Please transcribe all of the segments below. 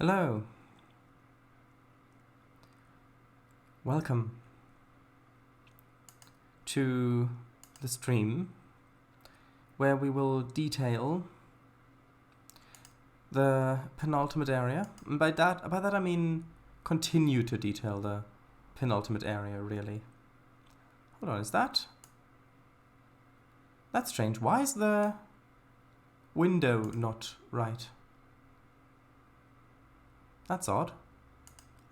Hello. Welcome to the stream where we will detail the penultimate area. And by that I mean continue to detail the penultimate area, really. Hold on, is that? That's strange. Why is the window not right? That's odd.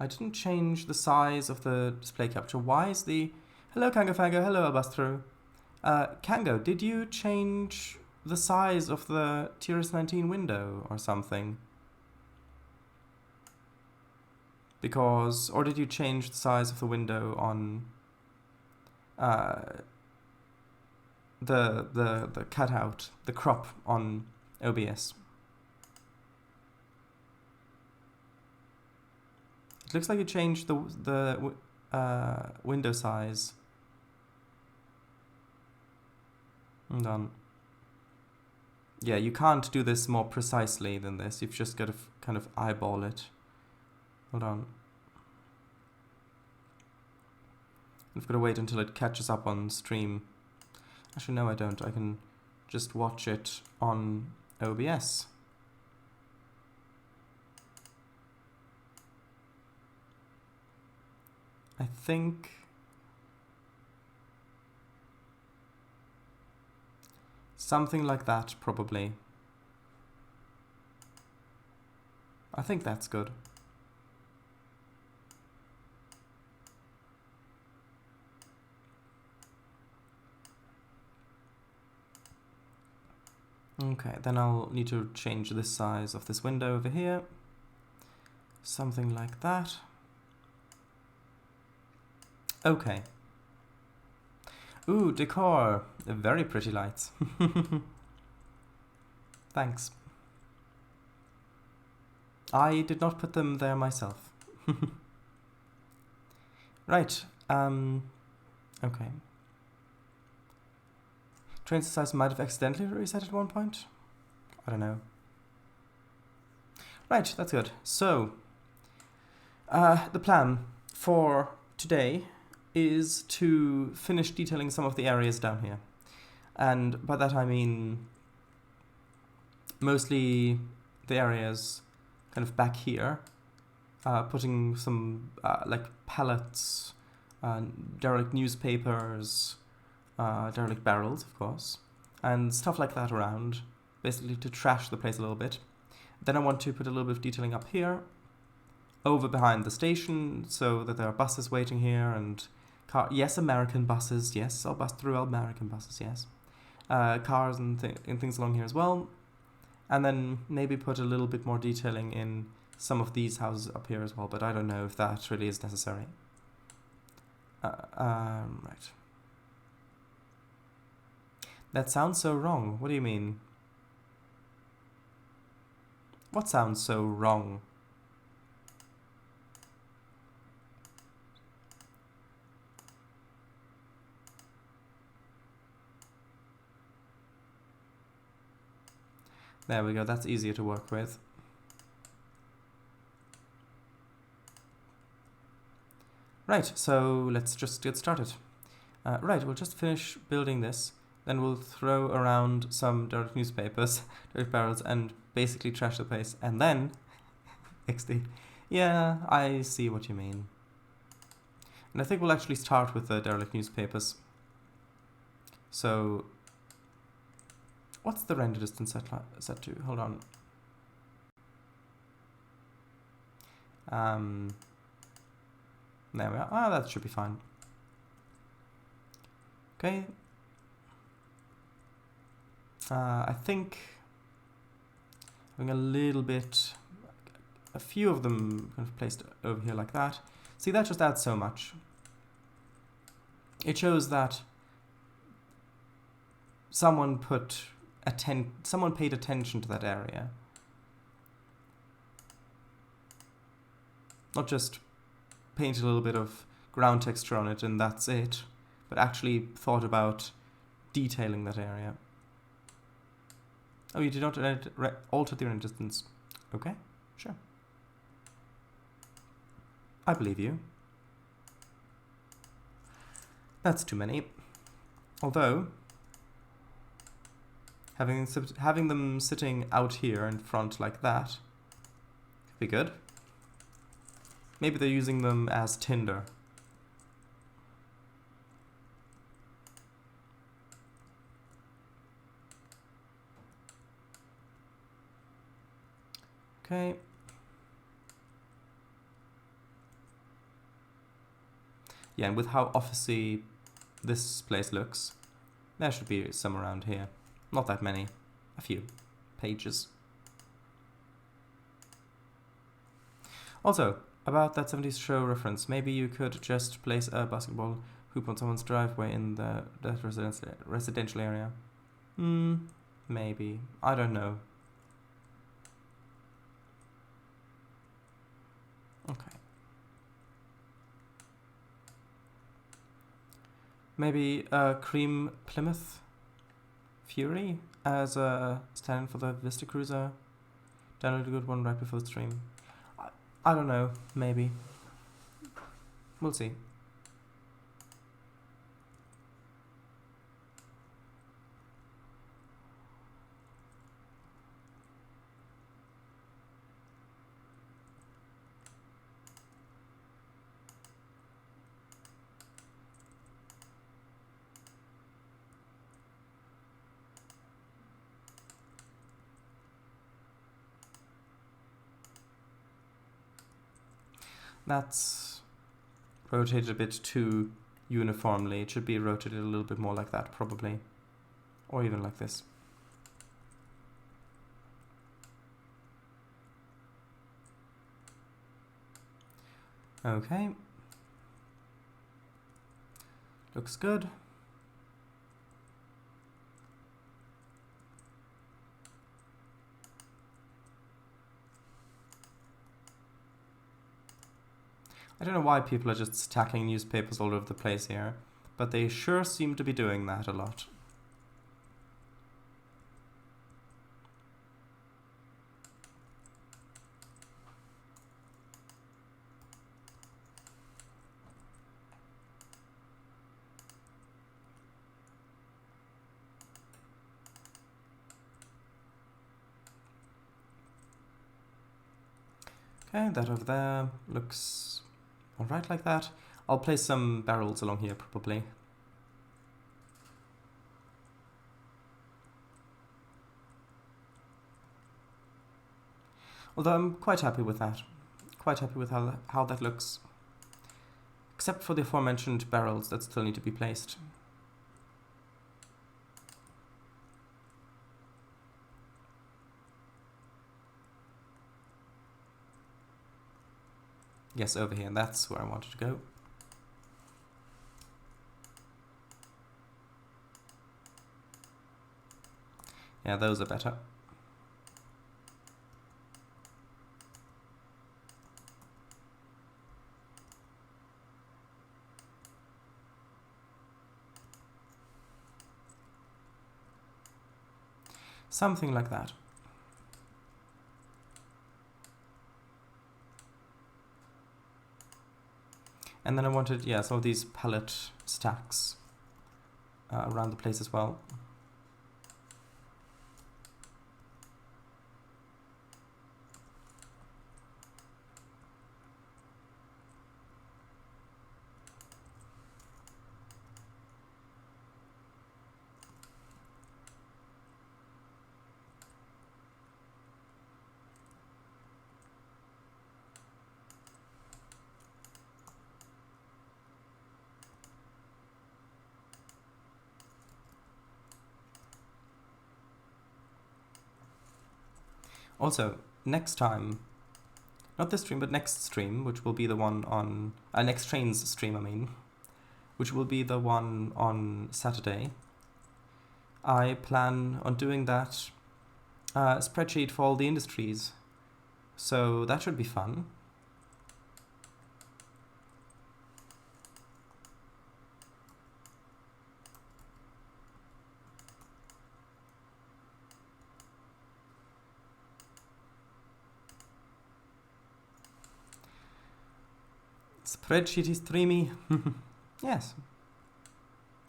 I didn't change the size of the display capture. Why is the... Hello, Kangafango. Hello, Albastro. Kango, did you change the size of the TRS-19 window or something? Because... Or did you change the size of the window on... the cutout, the crop on OBS? It looks like you changed the window size. Hold on. Yeah, you can't do this more precisely than this. You've just got to kind of eyeball it. Hold on. I've got to wait until it catches up on stream. Actually, no, I don't. I can just watch it on OBS. I think something like that, probably. I think that's good. Okay, then I'll need to change the size of this window over here. Something like that. Okay. Ooh, decor. Very pretty lights. Thanks. I did not put them there myself. Right. Okay. Trainz size might have accidentally reset at one point. I don't know. Right, that's good. So, the plan for today is to finish detailing some of the areas down here. And by that I mean mostly the areas kind of back here, putting some like pallets, derelict newspapers, derelict barrels, of course, and stuff like that around, basically to trash the place a little bit. Then I want to put a little bit of detailing up here, over behind the station, so that there are buses waiting here, and yes, American buses, yes, I'll bus through American buses, yes. Cars and things along here as well. And then maybe put a little bit more detailing in some of these houses up here as well, but I don't know if that really is necessary. Right. That sounds so wrong. What do you mean? What sounds so wrong? There we go, that's easier to work with. Right, so let's just get started. Right, we'll just finish building this, then we'll throw around some derelict newspapers, derelict barrels, and basically trash the place, and then... XD. Yeah, I see what you mean. And I think we'll actually start with the derelict newspapers. So... What's the render distance set to? Hold on. There we are. Ah, that should be fine. Okay. I think having a little bit, a few of them kind of placed over here like that. See, that just adds so much. It shows that someone paid attention to that area. Not just painted a little bit of ground texture on it and that's it, but actually thought about detailing that area. Oh, you did not alter the render distance. Okay, sure. I believe you. That's too many. Although, having them sitting out here in front like that could be good. Maybe they're using them as tinder. Okay. Yeah, and with how officey this place looks, there should be some around here. Not that many. A few pages. Also, about that 70s show reference, maybe you could just place a basketball hoop on someone's driveway in that residential area. Maybe. I don't know. Okay. Maybe a cream Plymouth Fury as a stand for the Vista Cruiser. Download a good one right before the stream. I don't know. Maybe. We'll see. That's rotated a bit too uniformly. It should be rotated a little bit more like that, probably. Or even like this. Okay. Looks good. I don't know why people are just stacking newspapers all over the place here, but they sure seem to be doing that a lot. Okay, that over there looks alright like that. I'll place some barrels along here, probably. Although I'm quite happy with that. Quite happy with how that looks. Except for the aforementioned barrels that still need to be placed. Yes, over here. That's where I wanted to go. Yeah, those are better. Something like that. And then I wanted, yeah, some of these pallet stacks around the place as well. Also, next time, not this stream, but next stream, which will be the one on, next Trainz stream, I mean, which will be the one on Saturday, I plan on doing that spreadsheet for all the industries. So that should be fun. Spreadsheet is dreamy. Yes,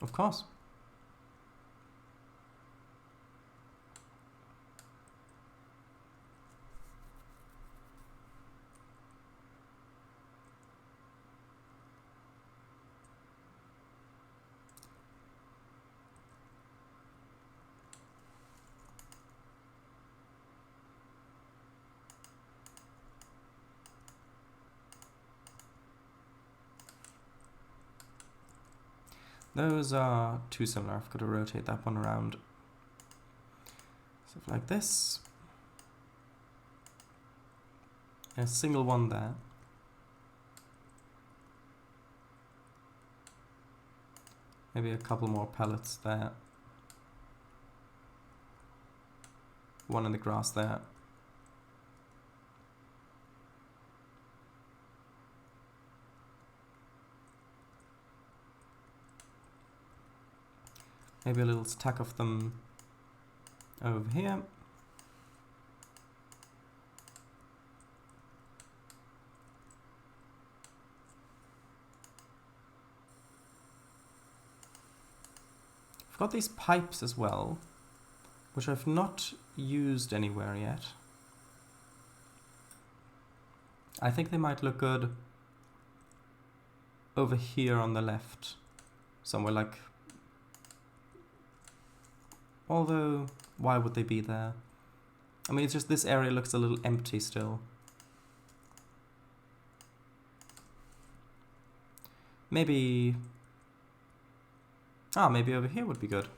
of course. Those are too similar. I've got to rotate that one around. Stuff like this. A single one there. Maybe a couple more pellets there. One in the grass there. Maybe a little stack of them over here. I've got these pipes as well, which I've not used anywhere yet. I think they might look good over here on the left, somewhere like... Although, why would they be there? I mean, it's just this area looks a little empty still. Maybe... maybe over here would be good.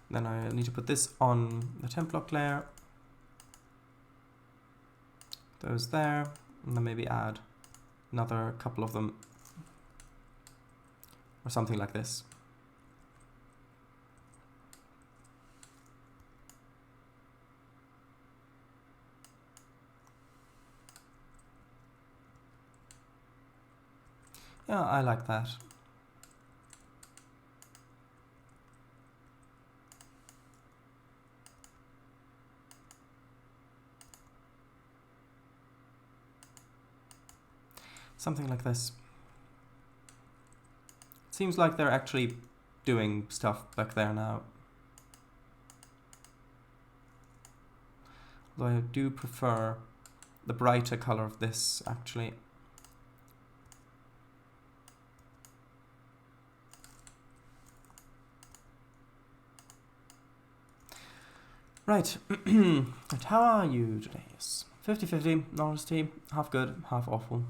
Then I need to put this on the temp block layer. Those there, and then maybe add another couple of them. Or something like this. Yeah, I like that. Something like this. Seems like they're actually doing stuff back there now. Although I do prefer the brighter color of this, actually. Right. But how are you today? 50-50, honesty, half good, half awful.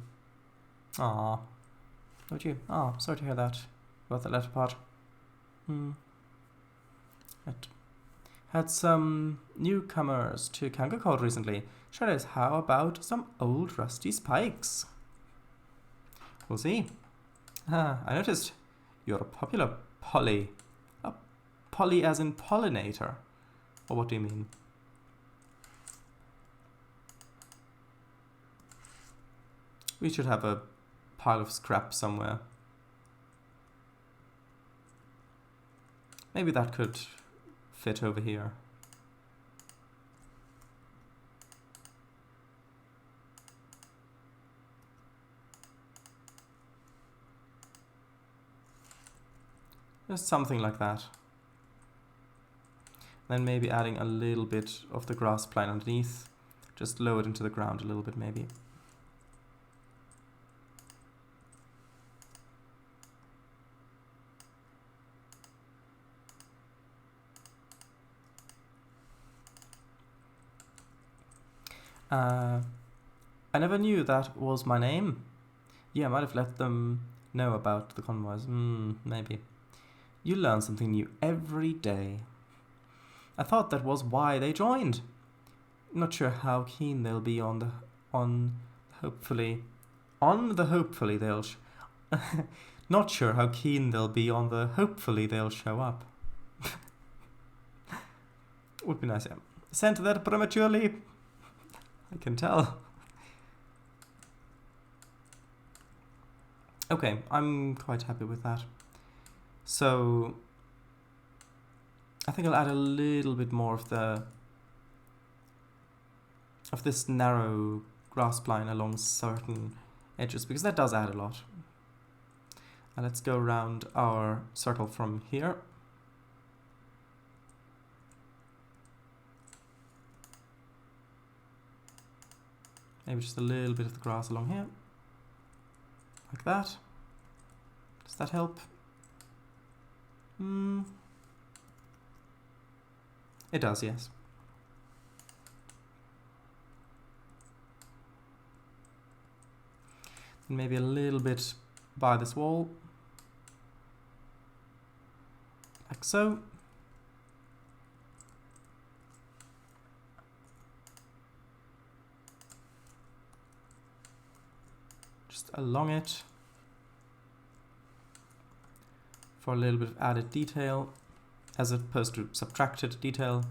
Ah, how about you? Ah, sorry to hear that. About the latter part. Right. Had some newcomers to Kangaroo Code recently. Shadows, how about some old rusty spikes? We'll see. I noticed you're a popular poly. A poly as in pollinator. Or what do you mean? We should have a pile of scrap somewhere. Maybe that could fit over here. Just something like that. Then maybe adding a little bit of the grass plant underneath. Just lower it into the ground a little bit maybe. I never knew that was my name. Yeah, I might have let them know about the convoys. Maybe. You learn something new every day. I thought that was why they joined. Not sure how keen they'll be on the hopefully they'll not sure how keen they'll be on the hopefully they'll show up. Would be nice, yeah. Sent that prematurely. I can tell. Okay, I'm quite happy with that. So I think I'll add a little bit more of the of this narrow grass line along certain edges, because that does add a lot. And let's go around our circle from here. Maybe just a little bit of the grass along here. Like that. Does that help? It does, yes. And maybe a little bit by this wall. Like so. Just along it. For a little bit of added detail, as opposed to subtracted detail.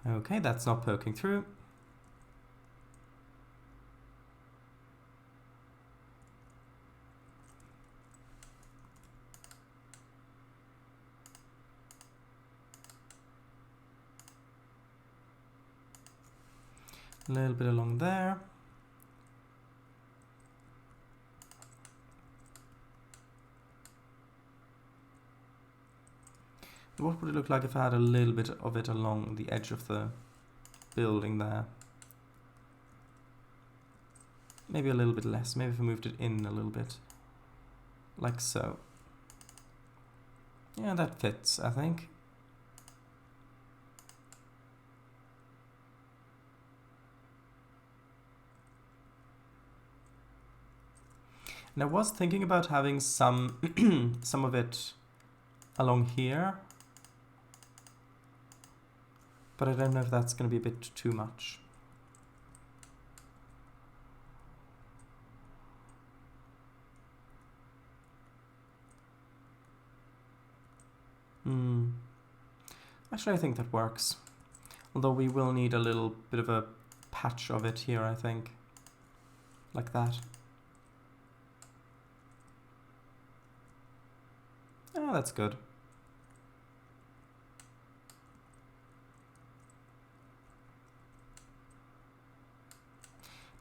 Okay, that's not poking through. A little bit along there. What would it look like if I had a little bit of it along the edge of the building there? Maybe a little bit less. Maybe if I moved it in a little bit. Like so. Yeah, that fits, I think. And I was thinking about having some of it along here, but I don't know if that's going to be a bit too much. Actually, I think that works. Although we will need a little bit of a patch of it here, I think. Like that. Oh, that's good.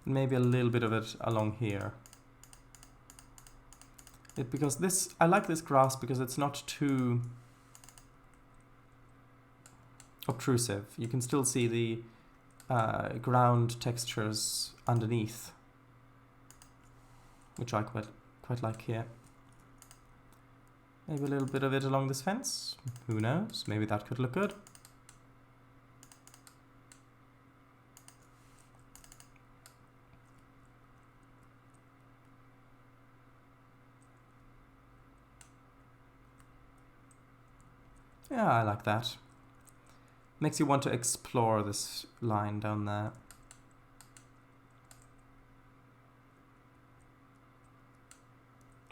Maybe a little bit of it along here. Because this, I like this grass because it's not too obtrusive. You can still see the ground textures underneath, which I quite like here. Maybe a little bit of it along this fence. Who knows? Maybe that could look good. Yeah, I like that. Makes you want to explore this line down there.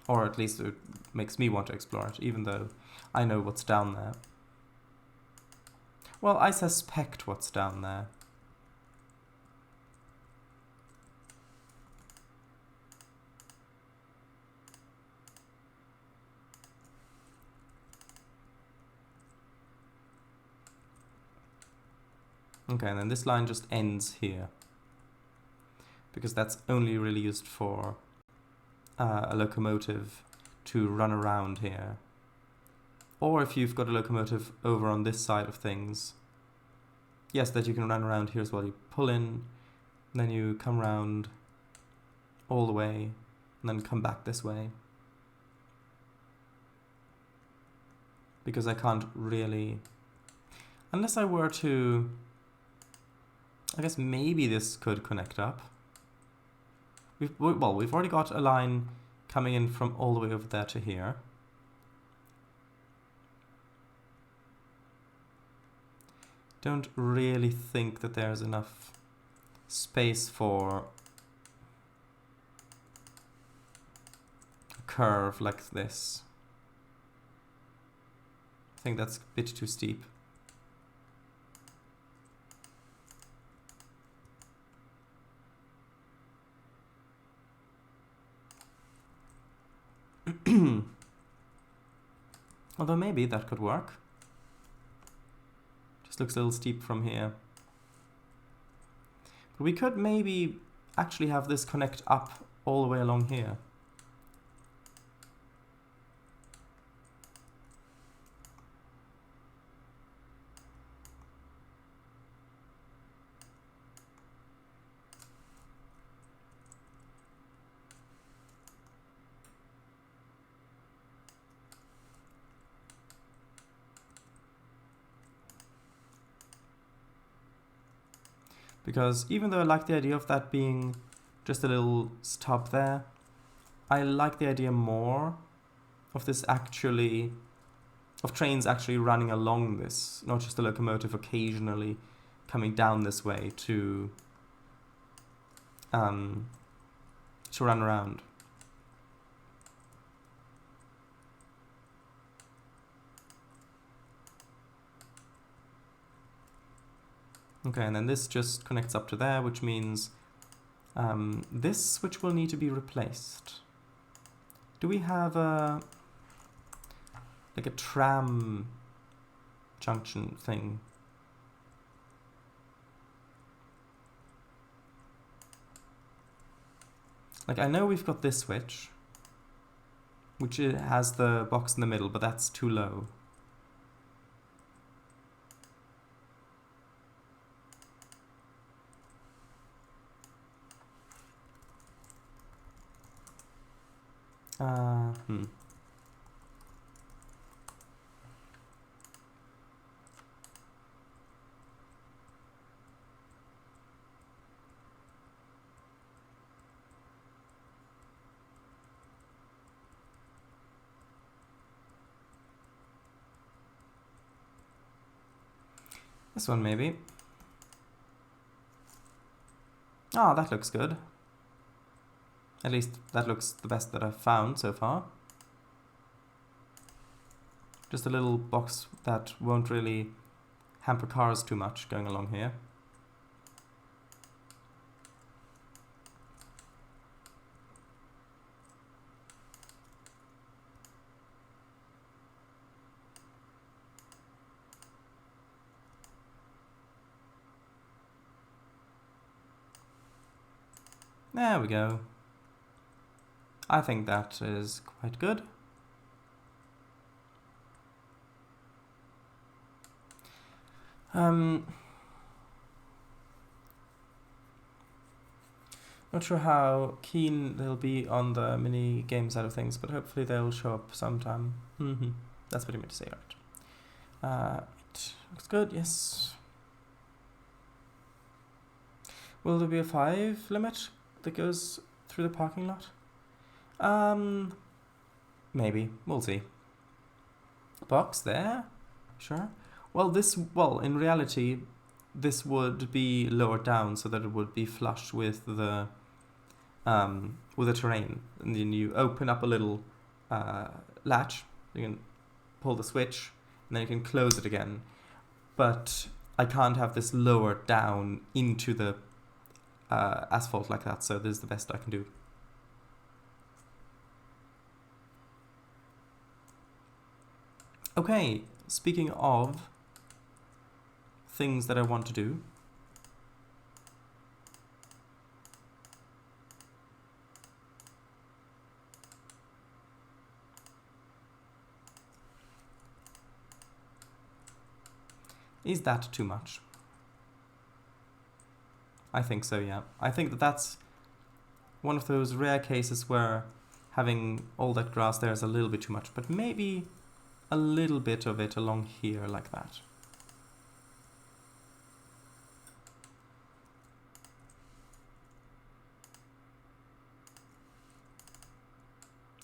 Or at least it makes me want to explore it, even though I know what's down there. Well, I suspect what's down there. Okay, and then this line just ends here. Because that's only really used for a locomotive to run around here. Or if you've got a locomotive over on this side of things, yes, that you can run around here as well. You pull in, and then you come around all the way, and then come back this way. Because I can't really... Unless I were to... I guess maybe this could connect up. We've already got a line coming in from all the way over there to here. Don't really think that there's enough space for a curve like this. I think that's a bit too steep. Although maybe that could work. Just looks a little steep from here. But we could maybe actually have this connect up all the way along here. Because even though I like the idea of that being just a little stop there, I like the idea more of this actually, of trains actually running along this, not just a locomotive occasionally coming down this way to run around. Okay, and then this just connects up to there, which means this switch will need to be replaced. Do we have a like a tram junction thing? Like, I know we've got this switch, which has the box in the middle, but that's too low. This one maybe. Ah, that looks good. At least that looks the best that I've found so far. Just a little box that won't really hamper cars too much going along here. There we go. I think that is quite good. Not sure how keen they'll be on the mini game side of things, but hopefully they'll show up sometime. That's what I meant to say, right? It looks good, yes. Will there be a 5 limit that goes through the parking lot? Maybe. We'll see. Box there? Sure. Well, in reality, this would be lowered down so that it would be flush with the terrain. And then you open up a little latch, you can pull the switch, and then you can close it again. But I can't have this lowered down into the asphalt like that, so this is the best I can do. Okay, speaking of things that I want to do, is that too much? I think so, yeah. I think that's one of those rare cases where having all that grass there is a little bit too much, but maybe a little bit of it along here like that.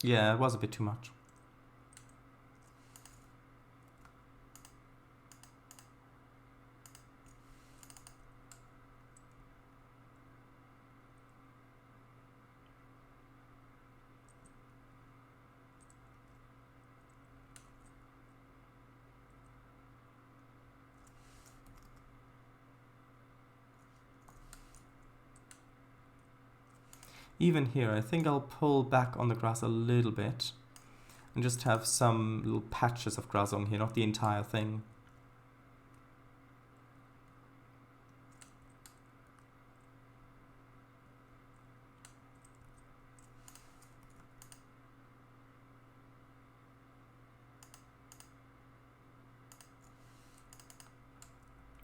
Yeah, it was a bit too much. Even here, I think I'll pull back on the grass a little bit and just have some little patches of grass on here, not the entire thing.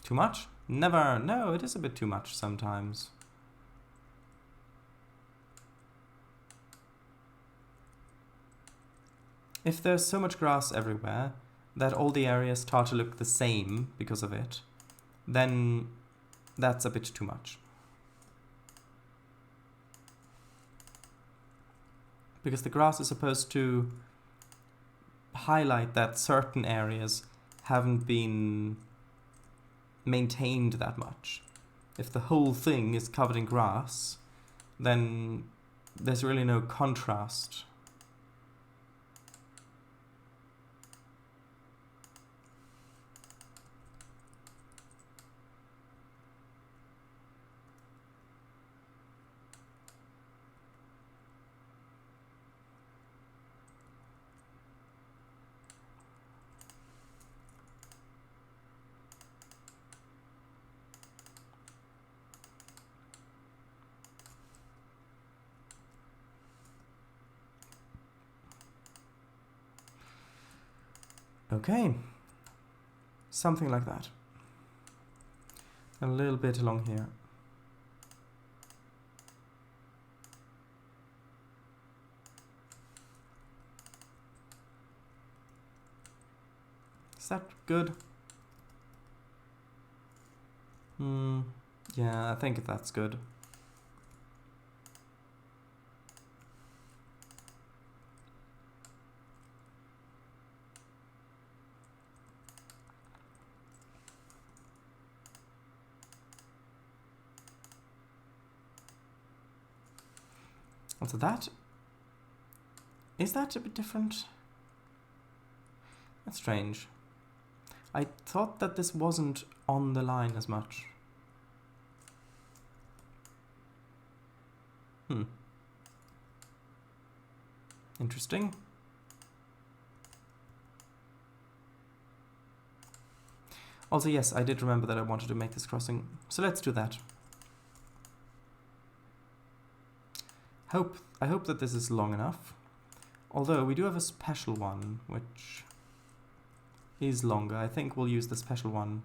Too much? Never. No, it is a bit too much sometimes. If there's so much grass everywhere that all the areas start to look the same because of it, then that's a bit too much. Because the grass is supposed to highlight that certain areas haven't been maintained that much. If the whole thing is covered in grass, then there's really no contrast. Okay, something like that. A little bit along here. Is that good? Yeah, I think that's good. So that, is that a bit different? That's strange. I thought that this wasn't on the line as much. Interesting. Also, yes, I did remember that I wanted to make this crossing, so let's do that. I hope that this is long enough. Although we do have a special one, which is longer. I think we'll use the special one.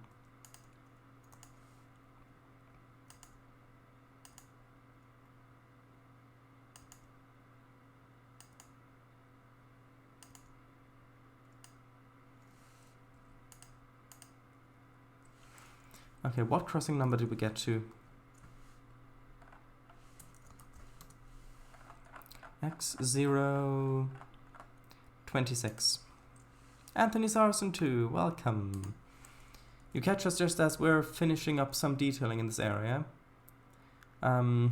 Okay, what crossing number did we get to? X0 26. Anthony Sarson 2, welcome. You catch us just as we're finishing up some detailing in this area. And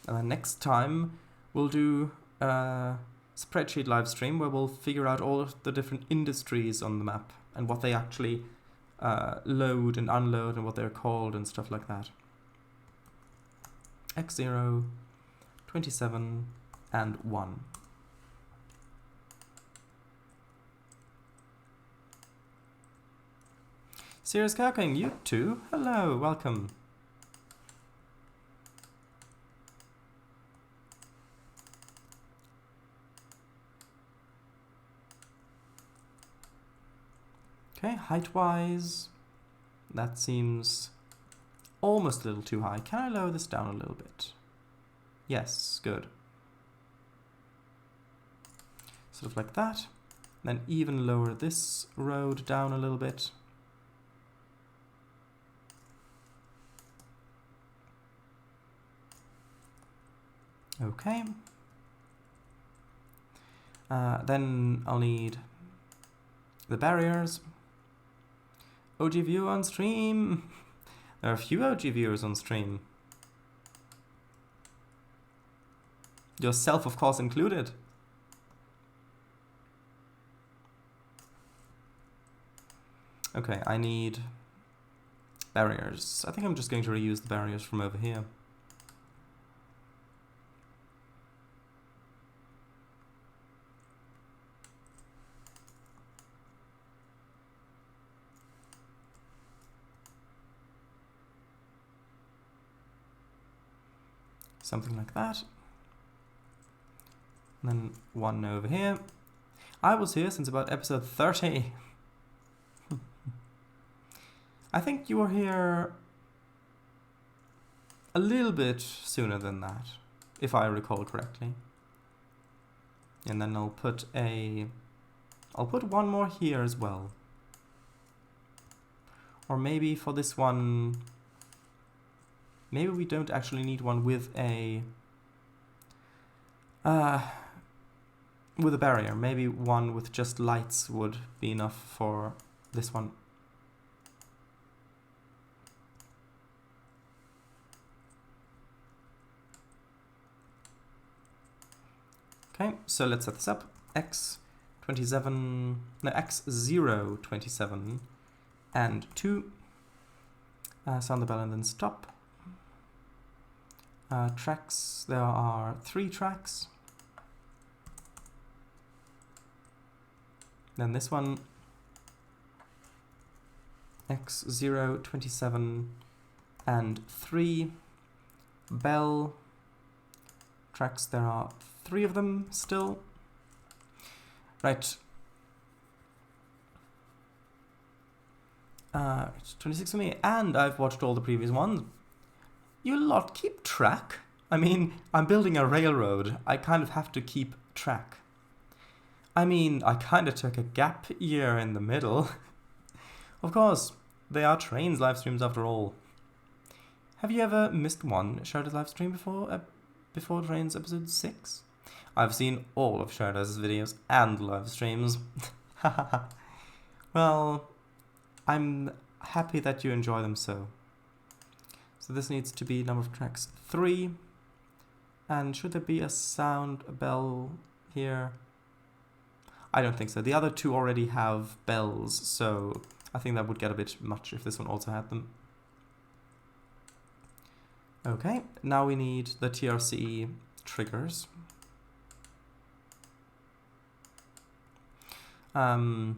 then next time we'll do a spreadsheet live stream where we'll figure out all of the different industries on the map and what they actually load and unload and what they're called and stuff like that. X0 27 and 1. Serious Cooking, you too. Hello, welcome. Okay, height-wise, that seems almost a little too high. Can I lower this down a little bit? Yes, good. Sort of like that. Then even lower this road down a little bit. Okay. Then I'll need the barriers. OG view on stream. There are a few OG viewers on stream. Yourself, of course, included. Okay, I need barriers. I think I'm just going to reuse the barriers from over here. Something like that. And then one over here. I was here since about episode 30. I think you were here a little bit sooner than that, if I recall correctly. And then I'll put one more here as well. Or maybe for this one, maybe we don't actually need one with a barrier. Maybe one with just lights would be enough for this one. Okay, so let's set this up. X0, 27, and 2. Sound the bell and then stop. Tracks, there are 3 tracks. Then this one, X0, 27, and 3. Bell tracks, there are 3 of them still. Right. 26 for me, and I've watched all the previous ones. You lot keep track. I mean, I'm building a railroad. I kind of have to keep track. I mean, I kind of took a gap year in the middle. Of course, they are Trainz live streams after all. Have you ever missed one Sharders live stream before Trainz episode 6? I've seen all of Sharders' videos and live streams. Well, I'm happy that you enjoy them so. So this needs to be number of tracks 3. And should there be a bell here? I don't think so. The other 2 already have bells, so I think that would get a bit much if this one also had them. Okay, now we need the TRC triggers. On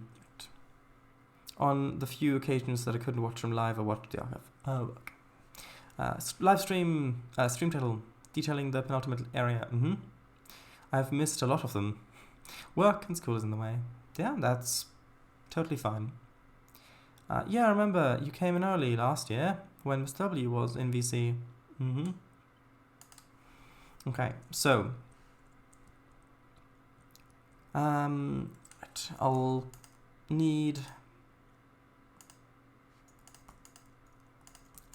the few occasions that I couldn't watch them live, I watched the archive. Oh, okay. Live stream title, detailing the penultimate area. I've missed a lot of them. Work and school is in the way. Yeah, that's totally fine. Yeah, I remember you came in early last year when Mr. W was in VC. Okay, so I'll need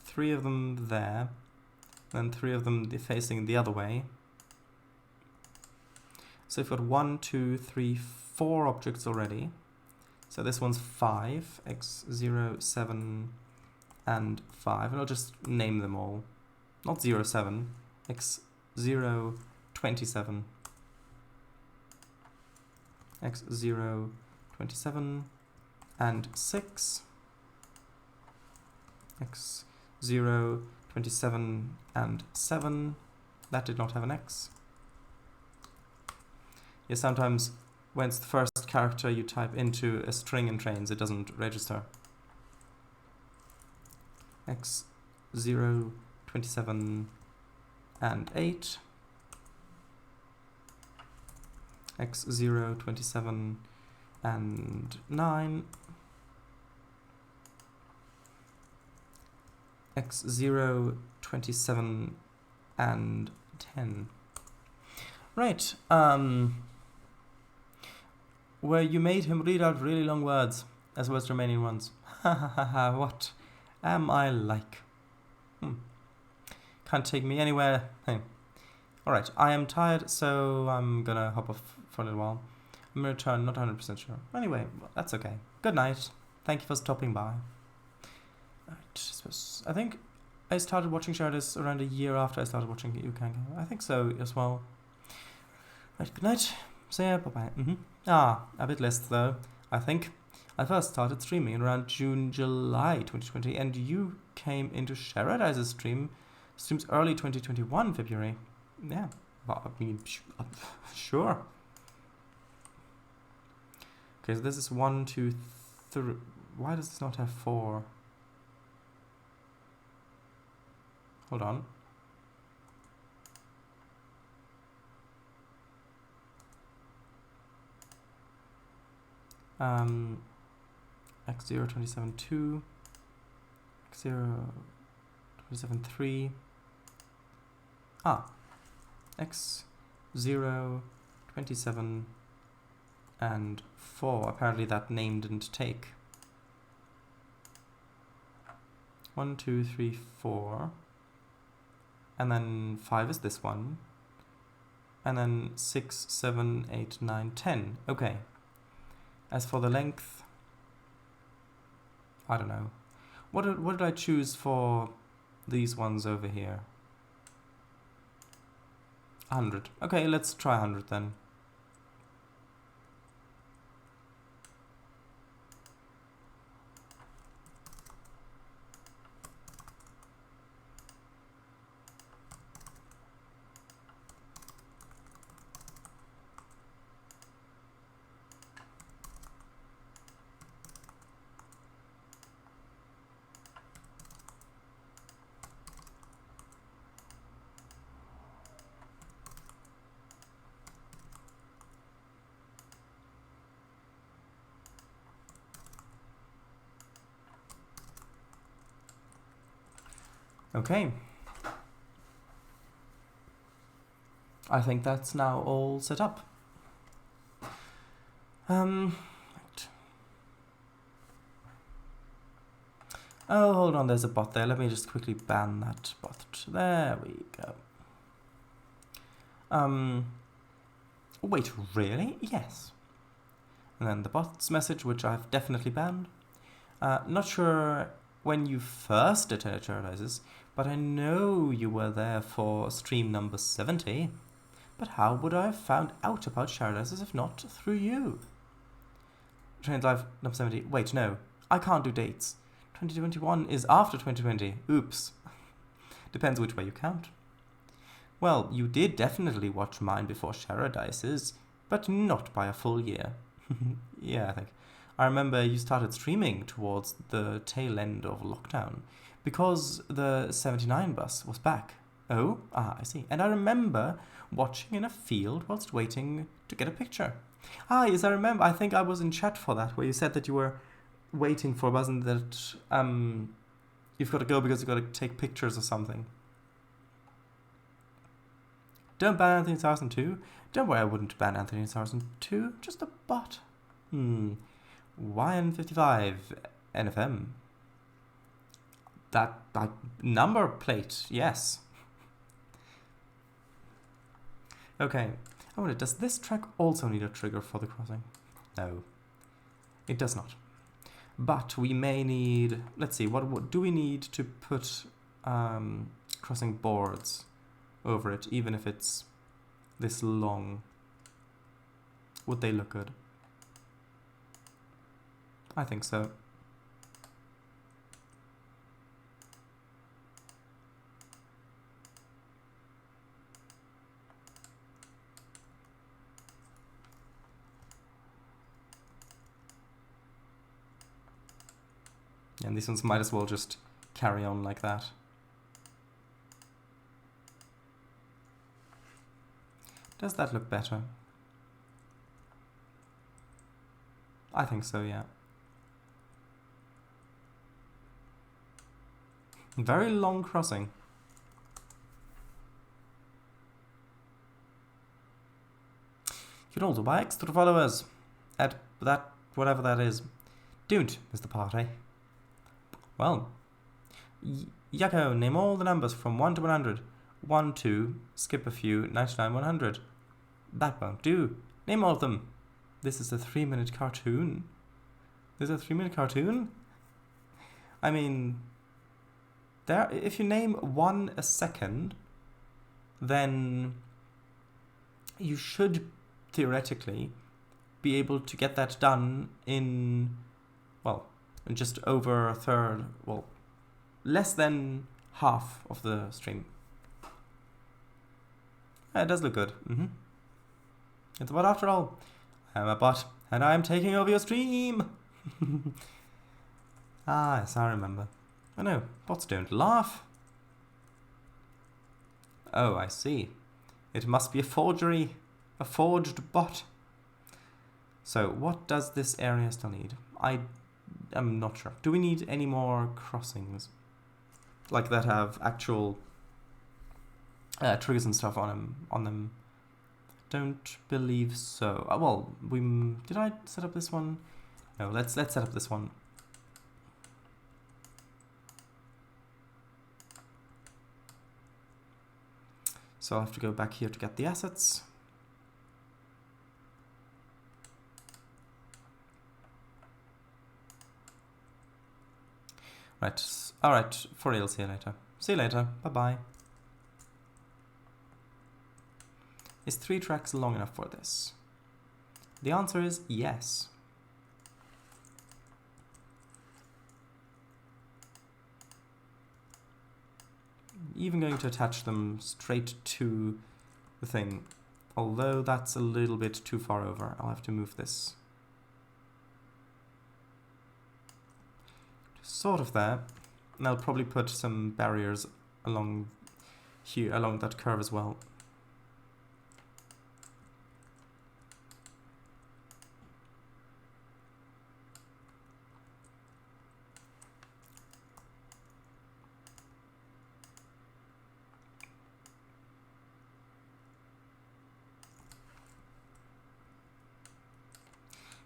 3 of them there, and 3 of them facing the other way. So we've got 1, 2, 3, 4 objects already. So this one's 5, X0, 7, and 5. And I'll just name them all. Not 0, 7, X0, 27. X0, 27, and 6. X0, 27, and 7. That did not have an X. Yeah, sometimes when it's the first character you type into a string in Trainz, it doesn't register. X0, 27, and 8. X0, 27, and 9. X0, 27, and 10. Right, where you made him read out really long words, as well as remaining ones. What am I like? Can't take me anywhere. Hey. Alright, I am tired, so I'm gonna hop off for a little while. I'm gonna return, not 100% sure. Anyway, that's okay. Good night. Thank you for stopping by. I think I started watching Sharders around a year after I started watching UCann. I think so as well. Right, good night. So yeah, bye-bye. A bit less though, I think. I first started streaming around June, July 2020, and you came into Sharadise's streams early 2021, February. Yeah, well, I mean, sure. Okay, so this is 1, 2, 3. Why does this not have 4? Hold on. x0 27.2, x0 27.3, x0 27 and 4. Apparently that name didn't take. 1 2 3 4, and then 5 is this one, and then 6 7 8 9 10. Okay. As for the length, I don't know. What did I choose for these ones over here? 100. Okay, let's try 100 then. Okay. I think that's now all set up. Right. Oh, hold on, there's a bot there. Let me just quickly ban that bot. There we go. Wait, really? Yes. And then the bot's message, which I've definitely banned. Not sure when you first attended Paradises, but I know you were there for stream number 70. But how would I have found out about Paradises if not through you? Trainz Live number 70. Wait, no. I can't do dates. 2021 is after 2020. Oops. Depends which way you count. Well, you did definitely watch mine before Paradises, but not by a full year. Yeah, I think. I remember you started streaming towards the tail end of lockdown because the 79 bus was back. Oh, I see. And I remember watching in a field whilst waiting to get a picture. Yes, I remember. I think I was in chat for that, where you said that you were waiting for a bus and that you've got to go because you've got to take pictures or something. Don't ban Anthony Sarson 2. Don't worry, I wouldn't ban Anthony Sarson 2. Just a bot. YN55 NFM. That number plate, yes. Okay. I wonder, does this track also need a trigger for the crossing? No, it does not. But we may need, let's see, what do we need to put crossing boards over it, even if it's this long? Would they look good? I think so. And these ones might as well just carry on like that. Does that look better? I think so, yeah. Very long crossing. You can also buy extra followers at that, whatever that is. Don't miss the party. Well, Yakko, name all the numbers from 1 to 100. 1, 2, skip a few, 99, 100. That won't do. Name all of them. This is a 3-minute cartoon. This is a 3-minute cartoon? I mean, if you name 1 a second, then you should theoretically be able to get that done in, well, in just over a third, well, less than half of the stream. It does look good. It's a bot after all. I am a bot, and I am taking over your stream. Yes, I remember. Oh no, bots don't laugh. Oh, I see. It must be a forgery. A forged bot. So what does this area still need? I am not sure. Do we need any more crossings? Like that have actual triggers and stuff on them? Don't believe so. Well, did I set up this one? No, let's set up this one. So I'll have to go back here to get the assets. Right, alright, for real, see you later. See you later, bye-bye. Is 3 tracks long enough for this? The answer is yes. Even going to attach them straight to the thing, although that's a little bit too far over. I'll have to move this sort of there, and I'll probably put some barriers along here, along that curve as well.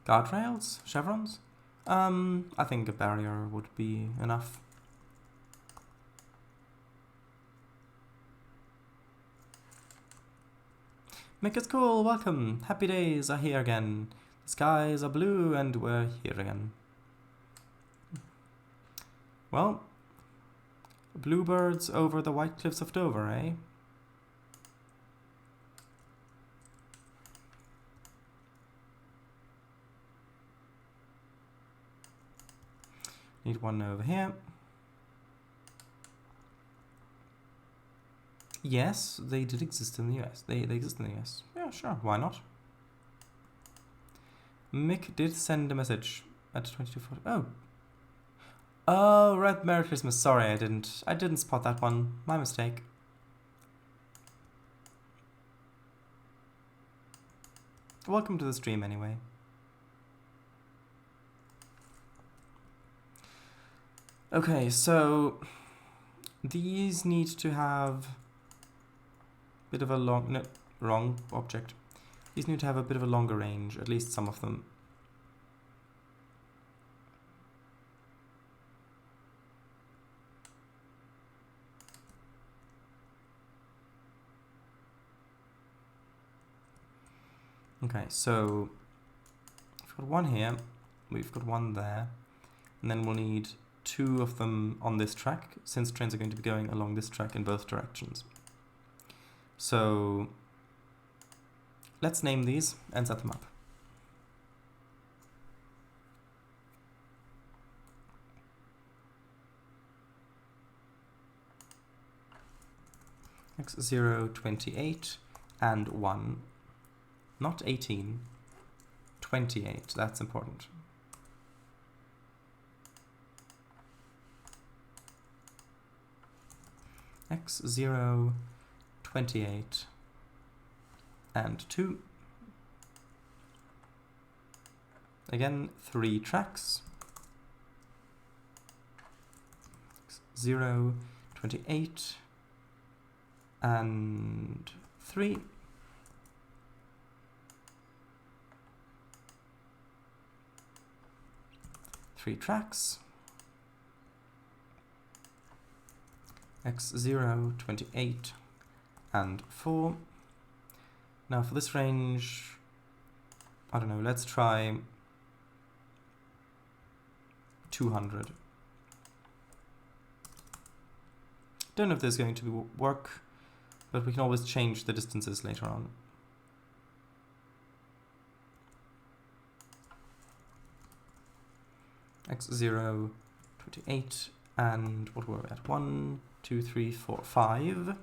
Guardrails? Chevrons? I think a barrier would be enough. Make it cool, welcome! Happy days are here again. The skies are blue and we're here again. Well, bluebirds over the white cliffs of Dover, eh? Need one over here. Yes, they did exist in the US. They exist in the US. Yeah, sure, why not? Mick did send a message at 22:40. Oh. Oh, right, Merry Christmas. Sorry, I didn't spot that one. My mistake. Welcome to the stream anyway. Okay, so these need to have a bit of a wrong object. These need to have a bit of a longer range, at least some of them. Okay, so we've got one here, we've got one there, and then we'll need 2 of them on this track, since trains are going to be going along this track in both directions. So let's name these and set them up. X0, 28, and 1. Not 18, 28, that's important. X0, 28, and 2. Again, 3 tracks. X0, 28, and 3. Three tracks. X0, 28, and 4. Now for this range, I don't know, let's try 200. Don't know if this is going to work, but we can always change the distances later on. X0, 28, and what were we at? 1, 2, 3, 4, 5.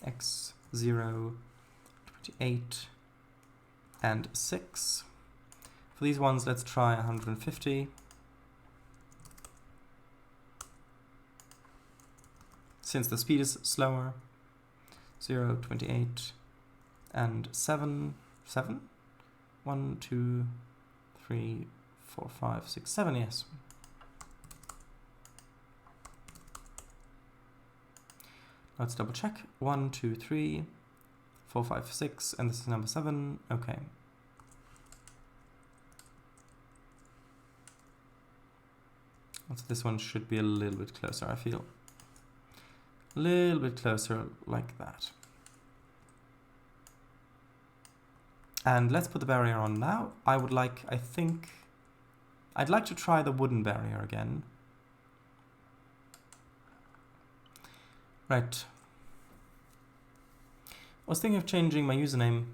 X0, 28, and 6. For these ones, let's try 150. since the speed is slower. 0, 28, and 7, 7? 1, 2, 3, 4, 5, 6, 7, yes. Let's double check. 1, 2, 3, 4, 5, 6, and this is number 7. Okay. So this one should be a little bit closer, I feel. A little bit closer, like that. And let's put the barrier on now. I'd like to try the wooden barrier again. Right. I was thinking of changing my username,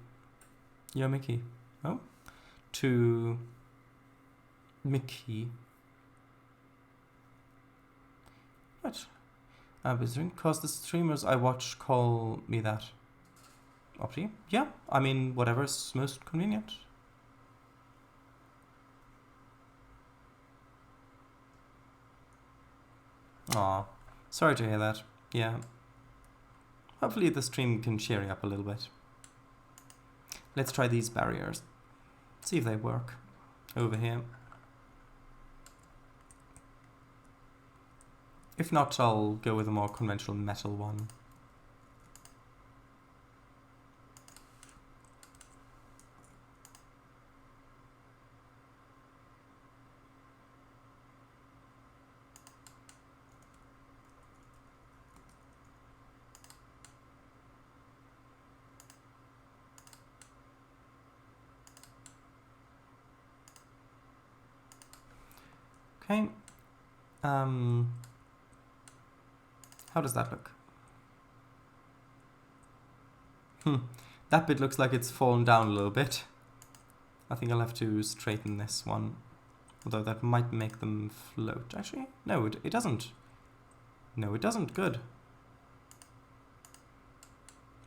Yo Mickey, to Mickey. Right. Because the streamers I watch call me that. Up to you. Yeah, I mean, whatever's most convenient. Aw, sorry to hear that. Yeah. Hopefully the stream can cheer you up a little bit. Let's try these barriers. See if they work. Over here. If not, I'll go with a more conventional metal one. Okay. How does that look? That bit looks like it's fallen down a little bit. I think I'll have to straighten this one. Although that might make them float. Actually, no, it doesn't. No, it doesn't. Good.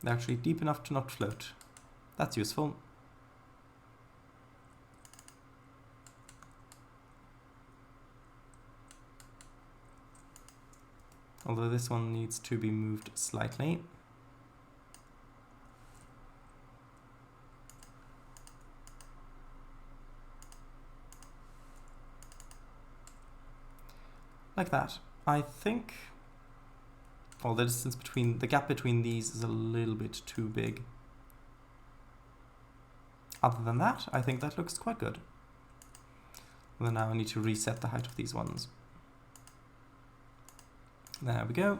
They're actually deep enough to not float. That's useful. Although this one needs to be moved slightly. Like that. I think, well, the distance between, the gap between these is a little bit too big. Other than that, I think that looks quite good. And then now I need to reset the height of these ones. There we go.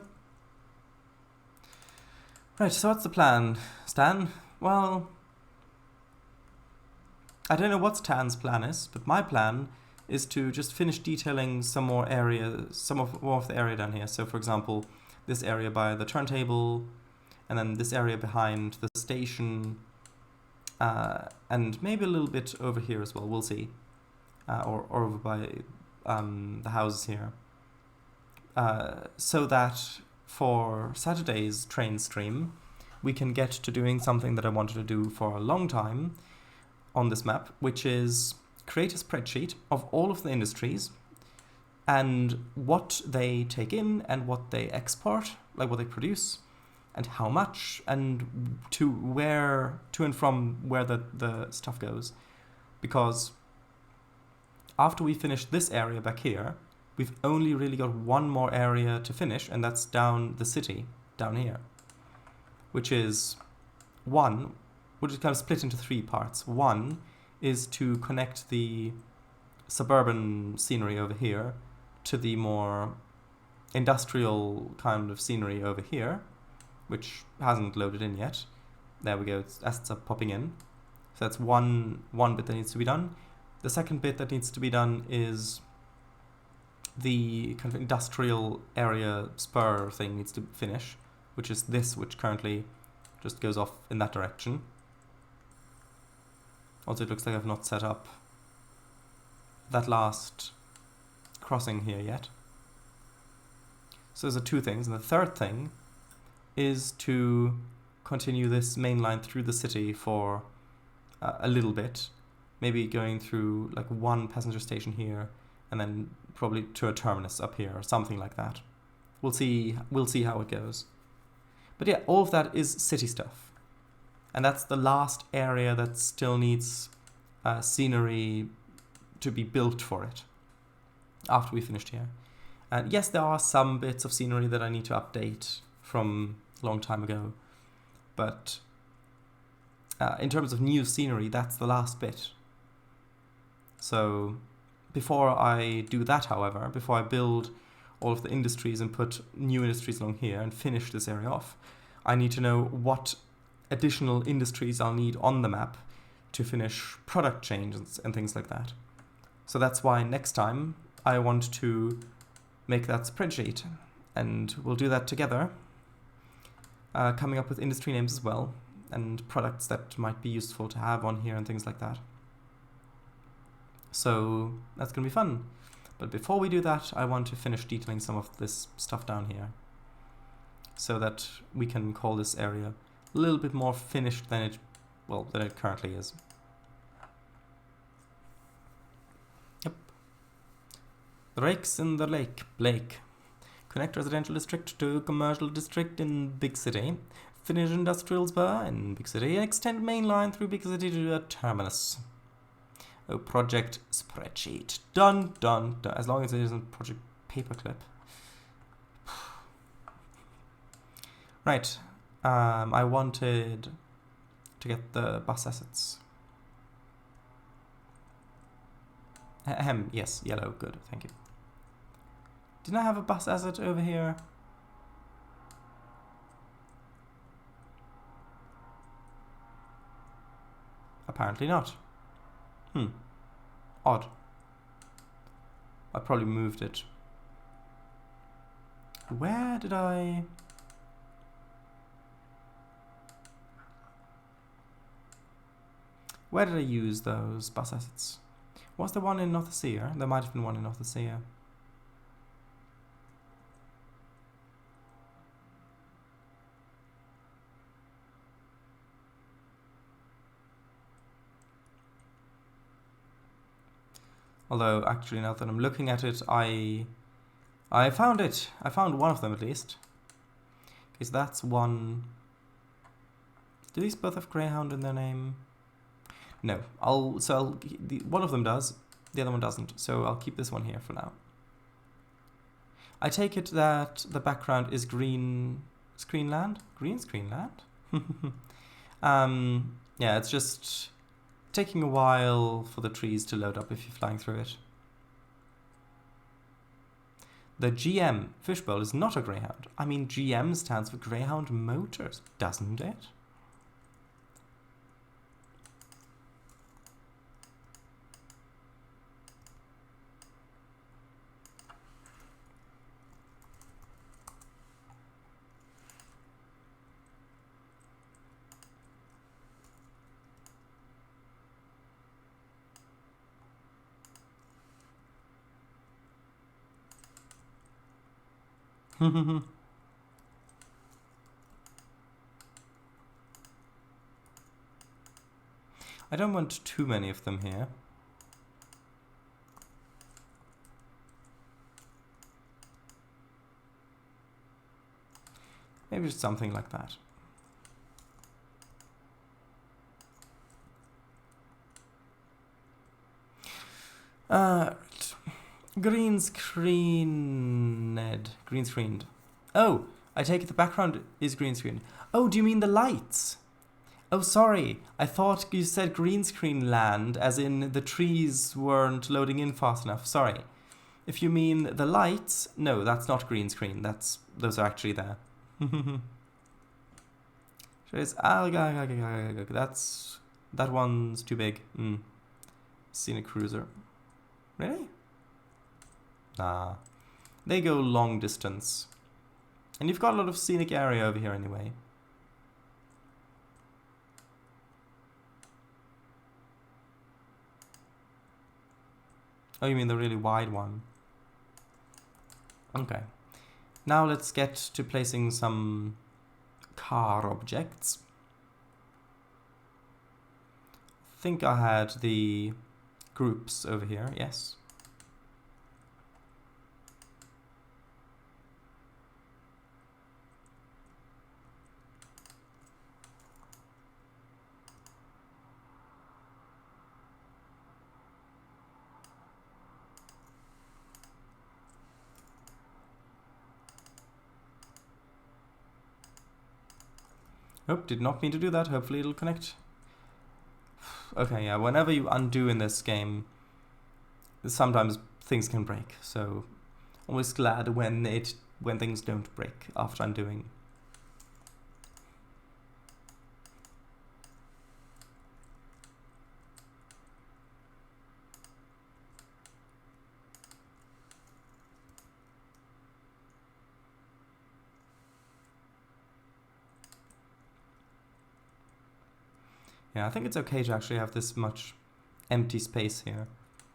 Right, so what's the plan, Stan? Well, I don't know what Stan's plan is, but my plan is to just finish detailing some more of the area down here. So for example, this area by the turntable, and then this area behind the station, and maybe a little bit over here as well, we'll see. Or over by the houses here. So that for Saturday's Trainz stream, we can get to doing something that I wanted to do for a long time on this map, which is create a spreadsheet of all of the industries and what they take in and what they export, like what they produce, and how much, and to and from where the stuff goes. Because after we finish this area back here, we've only really got one more area to finish, and that's down the city, down here. Which is kind of split into 3 parts. One is to connect the suburban scenery over here to the more industrial kind of scenery over here, which hasn't loaded in yet. There we go, assets are popping in. So that's one bit that needs to be done. The second bit that needs to be done is the kind of industrial area spur thing needs to finish, which is this, which currently just goes off in that direction. Also, it looks like I've not set up that last crossing here yet. So those are 2 things. And the third thing is to continue this main line through the city for a little bit. Maybe going through like 1 passenger station here and then probably to a terminus up here or something like that. we'll see how it goes. But yeah, all of that is city stuff. And that's the last area that still needs scenery to be built for it after we finished here. And yes, there are some bits of scenery that I need to update from a long time ago. But in terms of new scenery, that's the last bit. So before I do that, however, before I build all of the industries and put new industries along here and finish this area off, I need to know what additional industries I'll need on the map to finish product changes and things like that. So that's why next time I want to make that spreadsheet, and we'll do that together, coming up with industry names as well and products that might be useful to have on here and things like that. So that's going to be fun. But before we do that, I want to finish detailing some of this stuff down here so that we can call this area a little bit more finished than it currently is. Yep. The rakes in the lake, Blake. Connect residential district to commercial district in big city. Finish industrial spur in big city. Extend main line through big city to a terminus. Oh, project spreadsheet. Done, done, done. As long as it isn't project paperclip. Right. I wanted to get the bus assets. Ahem, yes, yellow, good, thank you. Didn't I have a bus asset over here? Apparently not. Odd. I probably moved it. Where did I... Where did I use those bus assets? Was there one in North Sea? There might have been one in North Sea. Although, actually, now that I'm looking at it, I found it. I found one of them, at least. Okay, so that's one. Do these both have Greyhound in their name? No. One of them does, the other one doesn't. So I'll keep this one here for now. I take it that the background is green screenland? Green screenland? Yeah, it's just taking a while for the trees to load up if you're flying through it. The GM fishbowl is not a Greyhound. I mean, GM stands for Greyhound Motors, doesn't it? I don't want too many of them here. Maybe just something like that. Green screened. Green screened. Oh, I take it the background is green screen. Oh, do you mean the lights? Oh, sorry. I thought you said green screen land, as in the trees weren't loading in fast enough. Sorry. If you mean the lights, no, that's not green screen. Those are actually there. That one's too big. Scenic cruiser. Really? Nah. They go long distance. And you've got a lot of scenic area over here anyway. Oh, you mean the really wide one? Okay. Now let's get to placing some car objects. I think I had the groups over here, yes. Oh, did not mean to do that. Hopefully it'll connect. Okay, yeah, whenever you undo in this game, sometimes things can break, so always glad when things don't break after undoing. Yeah, I think it's okay to actually have this much empty space here.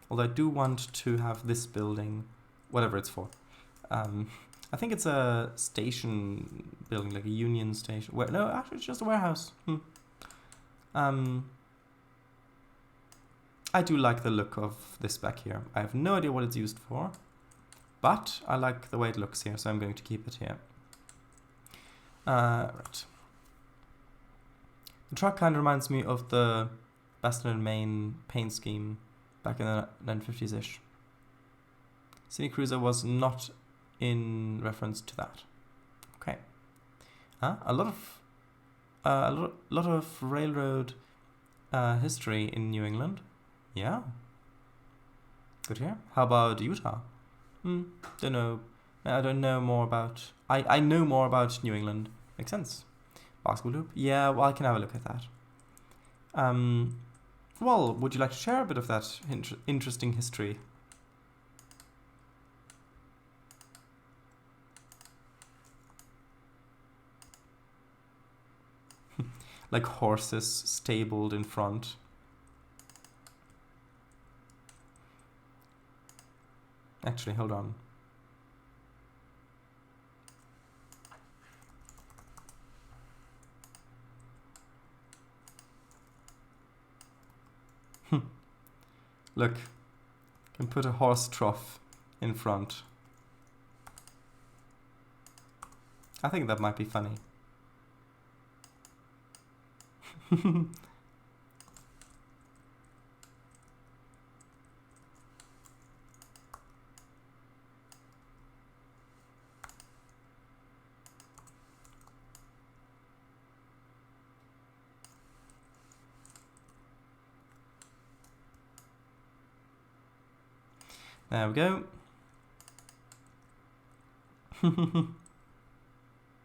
Although I do want to have this building, whatever it's for. I think it's a station building, like a union station. No, actually it's just a warehouse. I do like the look of this back here. I have no idea what it's used for, but I like the way it looks here, so I'm going to keep it here. Right. The truck kind of reminds me of the Baston and Main paint scheme back in the 1950s-ish. Cine Cruiser was not in reference to that. Okay. A lot of railroad history in New England. Yeah. Good here. How about Utah? Don't know. I don't know more about... I know more about New England. Makes sense. Basketball hoop? Yeah, well, I can have a look at that. Well, would you like to share a bit of that interesting history? Like horses stabled in front. Actually, hold on. Look, can put a horse trough in front. I think that might be funny. There we go.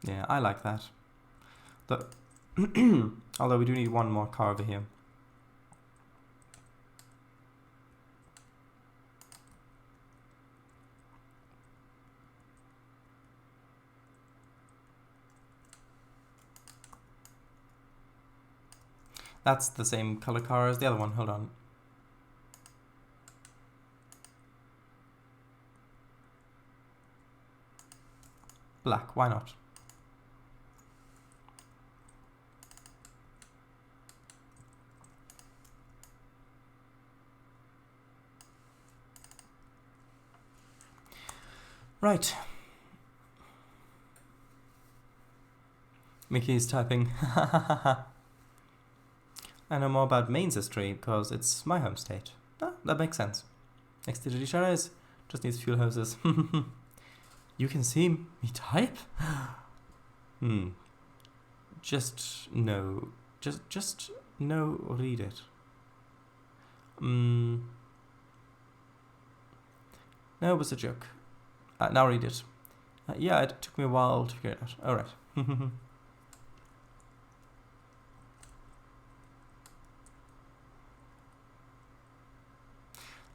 Yeah, I like that. Although we do need one more car over here. That's the same color car as the other one. Hold on. Black, why not? Right. Mickey is typing. I know more about Maine's history because it's my home state. Ah, that makes sense. Next to the shadows, just needs fuel hoses. You can see me type? Just no. Just no, read it. No, it was a joke. Now read it. Yeah, it took me a while to figure it out. Alright.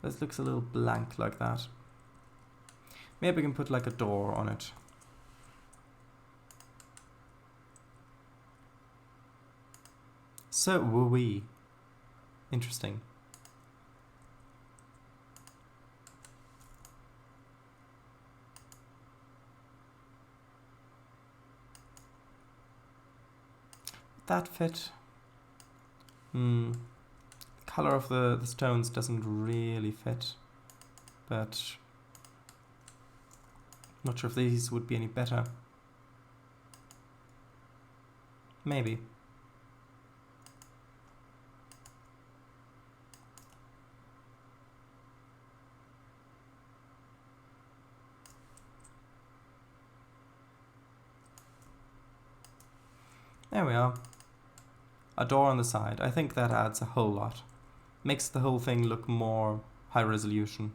This looks a little blank like that. Maybe we can put like a door on it. So woo-wee. Interesting. That fit. The color of the stones doesn't really fit, but not sure if these would be any better. Maybe. There we are. A door on the side. I think that adds a whole lot. Makes the whole thing look more high resolution.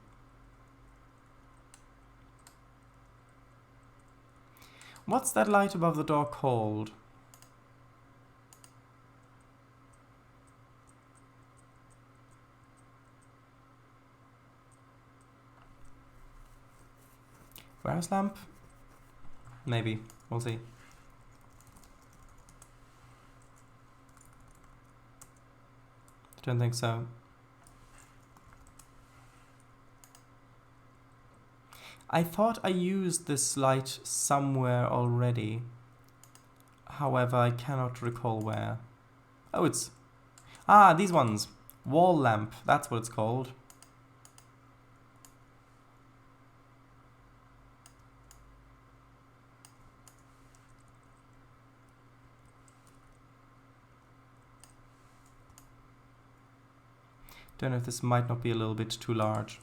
What's that light above the door called? Warehouse lamp? Maybe. We'll see. Don't think so. I thought I used this light somewhere already. However, I cannot recall where. Oh, it's... Ah, these ones. Wall lamp. That's what it's called. Don't know if this might not be a little bit too large.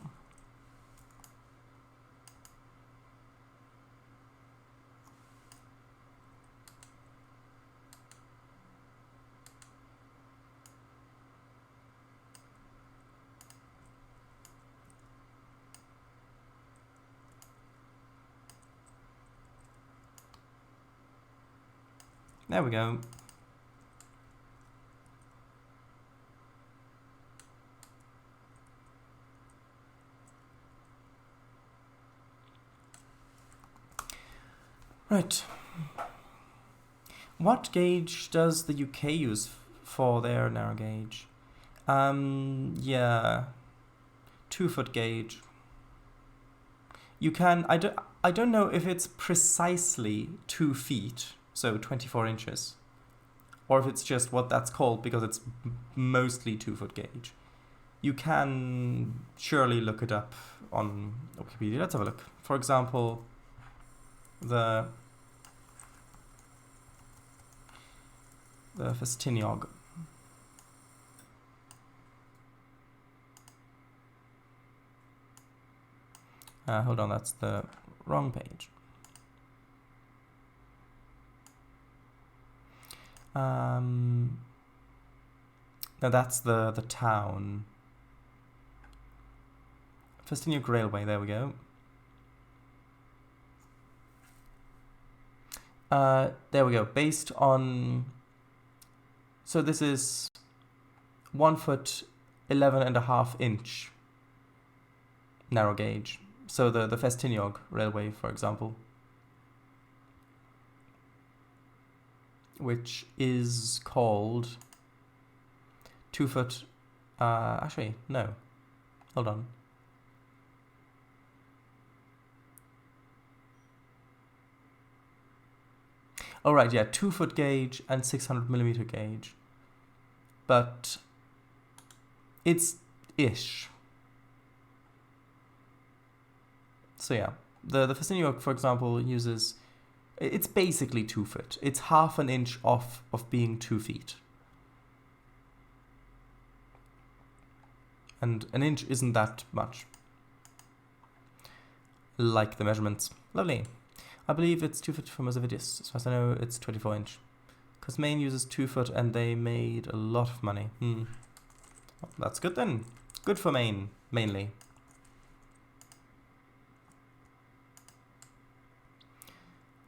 There we go. Right. What gauge does the UK use for their narrow gauge? Yeah. 2-foot gauge. You can, I don't know if it's precisely 2 feet, so 24 inches, or if it's just what that's called because it's mostly 2-foot gauge. You can surely look it up on Wikipedia. Let's have a look. For example, the Festiniog. Hold on, that's the wrong page. No, that's the town. Festiniog Railway, there we go. There we go. Based on... So this is 1 foot 11.5 inch narrow gauge. So the Festiniog Railway, for example, which is called 2 foot. Actually, no. Hold on. Oh, right, yeah, 2-foot gauge and 600mm gauge. But it's ish. So yeah, the Festiniog, for example, uses... It's basically 2 foot. It's half an inch off of being 2 feet. And an inch isn't that much. Like the measurements. Lovely. I believe it's 2 foot for most of it, yes. As far as I know, it's 24 inch. Because Maine uses 2 foot and they made a lot of money. Well, that's good then. Good for Maine, mainly.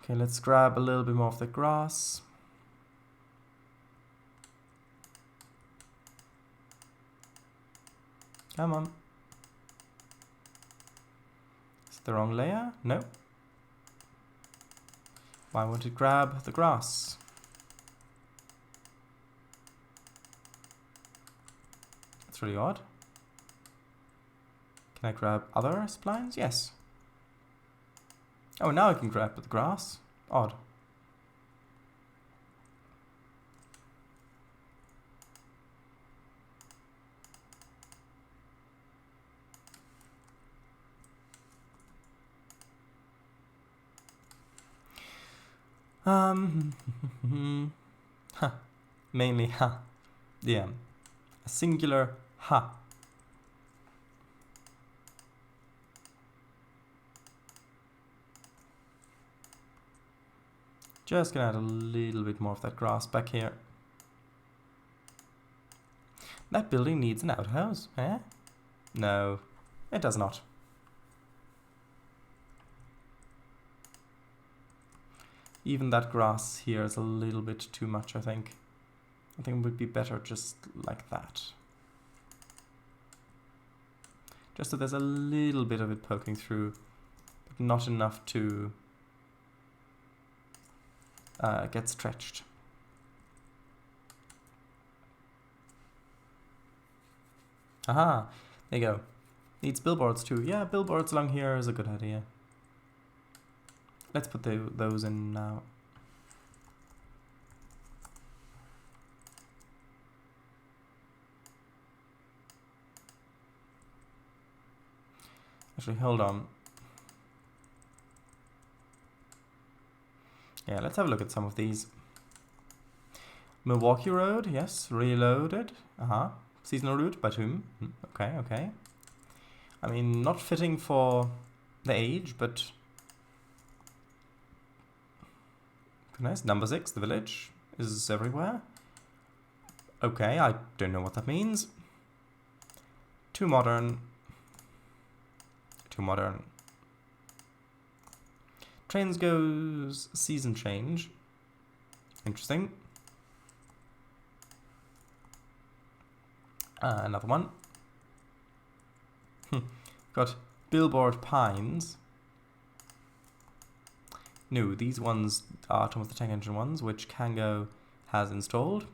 Okay, let's grab a little bit more of the grass. Come on. Is it the wrong layer? No. Why won't it grab the grass? That's really odd. Can I grab other splines? Yes. Oh, now I can grab the grass. Odd. Mainly ha. Yeah. A singular ha. Just gonna add a little bit more of that grass back here. That building needs an outhouse, eh? No, it does not. Even that grass here is a little bit too much, I think. I think it would be better just like that. Just so there's a little bit of it poking through, but not enough to get stretched. Aha, there you go. Needs billboards too. Yeah, billboards along here is a good idea. Let's put those in now. Actually, hold on. Yeah, let's have a look at some of these. Milwaukee Road, yes, reloaded. Seasonal route by whom? Okay, okay. I mean, not fitting for the age, but nice. Number 6, the village is everywhere. Okay, I don't know what that means. Too modern. Too modern. Trainz goes season change. Interesting. Another one. Got Billboard Pines. No, these ones are some of the tech engine ones, which Kango has installed.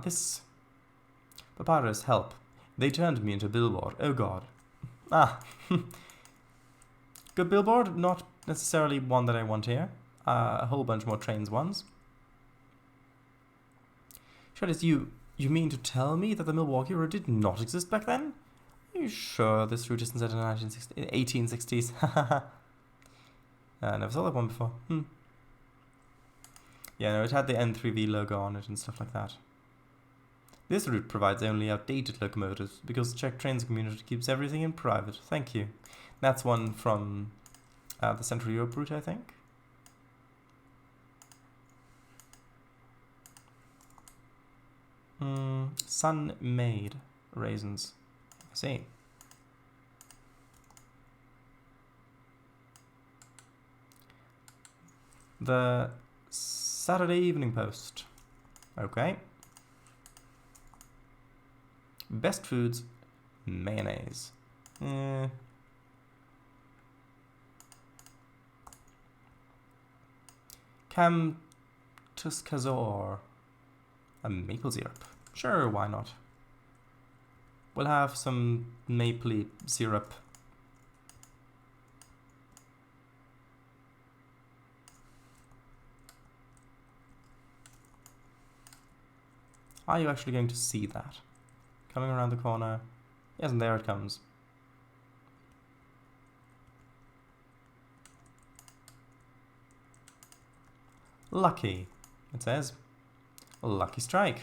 This. Papyrus, help. They turned me into a billboard. Oh god. Good billboard, not necessarily one that I want here. A whole bunch more Trainz ones. Shredis, you mean to tell me that the Milwaukee Road did not exist back then? Are you sure this route isn't set in the 1860s? I never saw that one before. Yeah, no, it had the N3V logo on it and stuff like that. This route provides only outdated locomotives because the Czech Trainz community keeps everything in private. Thank you. That's one from the Central Europe route, I think. Sun-made raisins. I see. The Saturday Evening Post. Okay. Best foods, mayonnaise. Cam Tuscazor. A maple syrup. Sure, why not? We'll have some mapley syrup. Are you actually going to see that? Coming around the corner. Yes, and there it comes. Lucky, it says. Lucky Strike.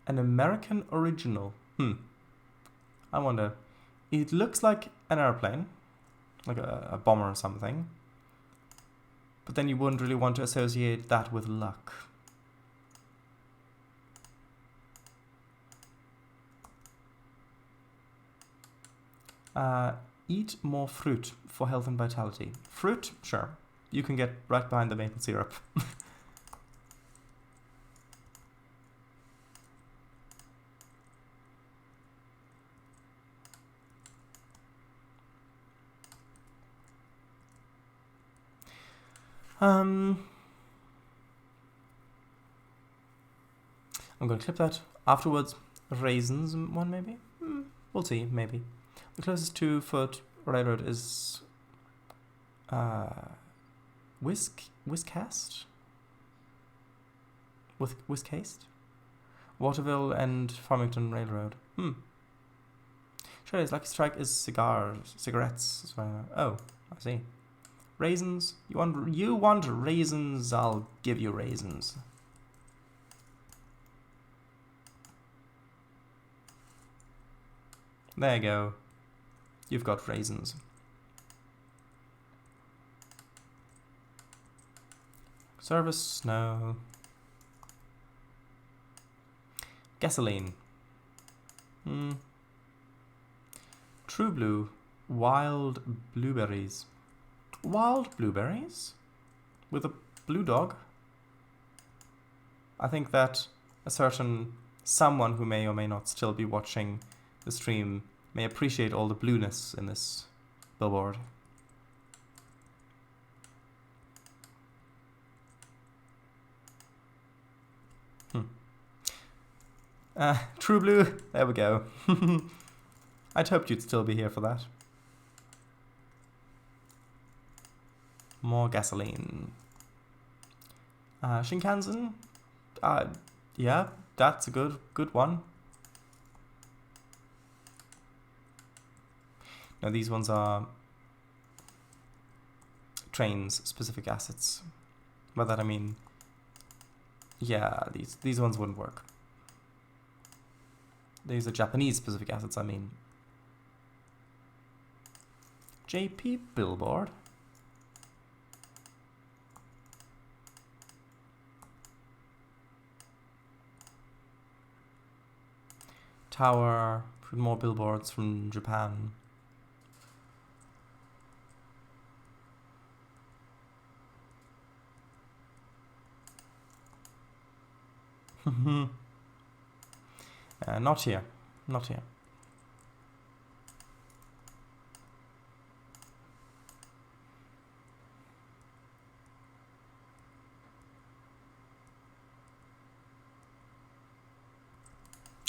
An American original. I wonder. It looks like an airplane. Like a bomber or something. But then you wouldn't really want to associate that with luck. Eat more fruit for health and vitality. Fruit? Sure. You can get right behind the maple syrup. I'm going to clip that. Afterwards, raisins one maybe? We'll see, maybe. The closest 2-foot railroad is Wiscast? Wiscast? Waterville and Farmington Railroad. Sure, his Lucky Strike is cigarettes as well. Oh, I see. Raisins? You want raisins? I'll give you raisins. There you go. You've got raisins. Service, no. Gasoline. True Blue. Wild blueberries. Wild blueberries? With a blue dog? I think that a certain someone who may or may not still be watching the stream may appreciate all the blueness in this billboard. True Blue, there we go. I'd hoped you'd still be here for that. More gasoline. Shinkansen? Yeah, that's a good one. No, these ones are Trainz specific assets. By that I mean, yeah, these ones wouldn't work. These are Japanese specific assets, I mean. JP Billboard. Tower, more billboards from Japan. Not here. Not here.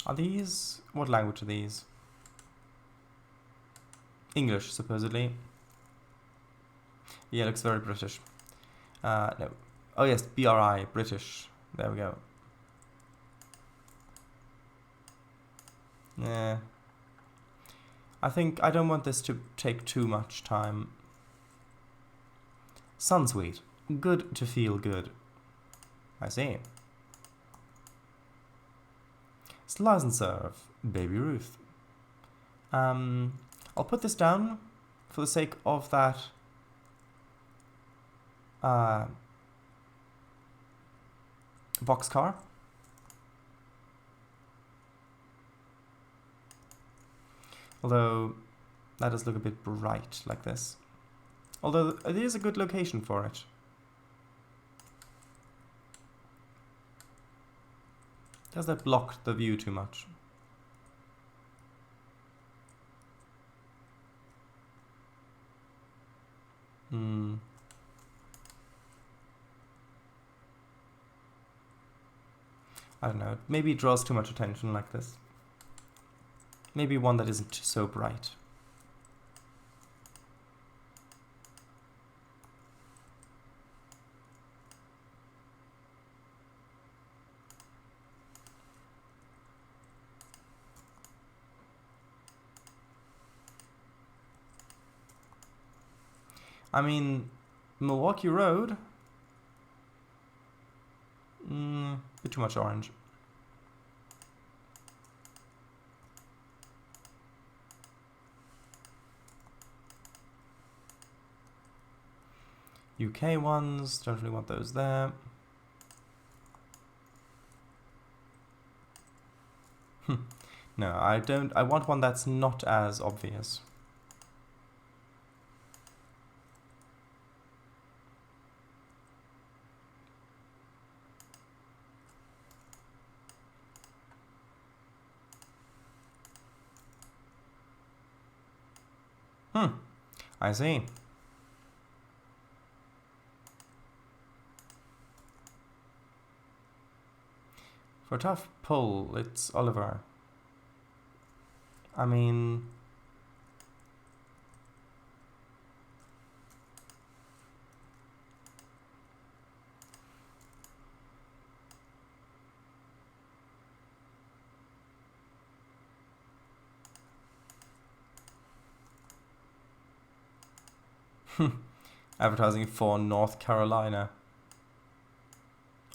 Are these... what language are these? English, supposedly. Yeah, looks very British. No. Oh yes, BRI, British. There we go. Yeah. I think I don't want this to take too much time. Sunsweet. Good to feel good. I see. Slice and serve. Baby Ruth. I'll put this down for the sake of that boxcar. Although that does look a bit bright like this. Although it is a good location for it. Does that block the view too much? I don't know. Maybe it draws too much attention like this. Maybe one that isn't so bright. I mean, Milwaukee Road. Bit too much orange. UK ones, don't really want those there. No, I don't. I want one that's not as obvious. I see. For a tough pull, it's Oliver. I mean... Advertising for North Carolina.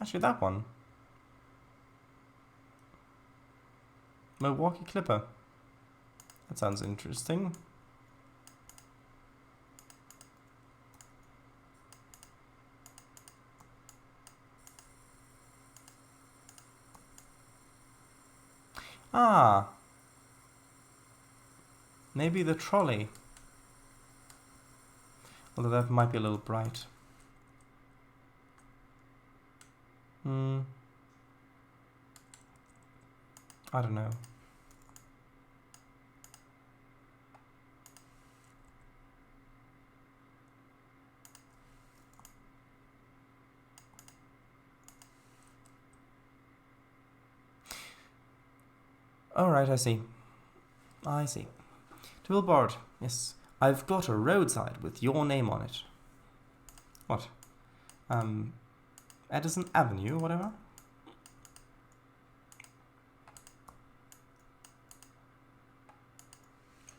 Actually, that one. Milwaukee Clipper. That sounds interesting. Ah, maybe the trolley. Although that might be a little bright. I don't know. Alright, I see. I see. To billboard, yes. I've got a roadside with your name on it. What? Edison Avenue, whatever?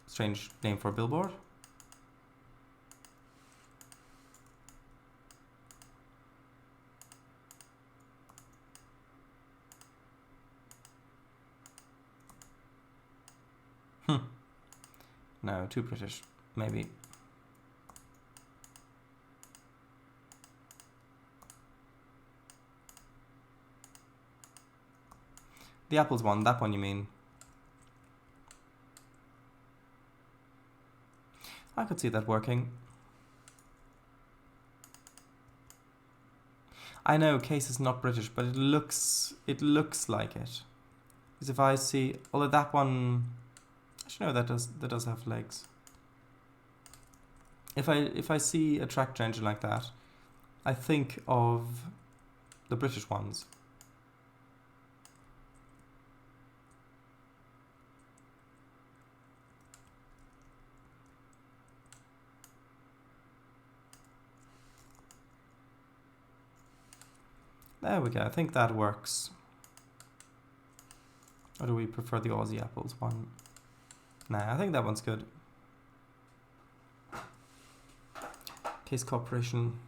Strange name for a billboard. No, too British, maybe. The apples one, that one you mean? I could see that working. I know case is not British, but it looks like it. Because if I see, although that one, actually no, that does have legs. If I see a tractor engine like that, I think of the British ones. There we go, I think that works. Or do we prefer the Aussie apples one? Nah, I think that one's good. Case Corporation.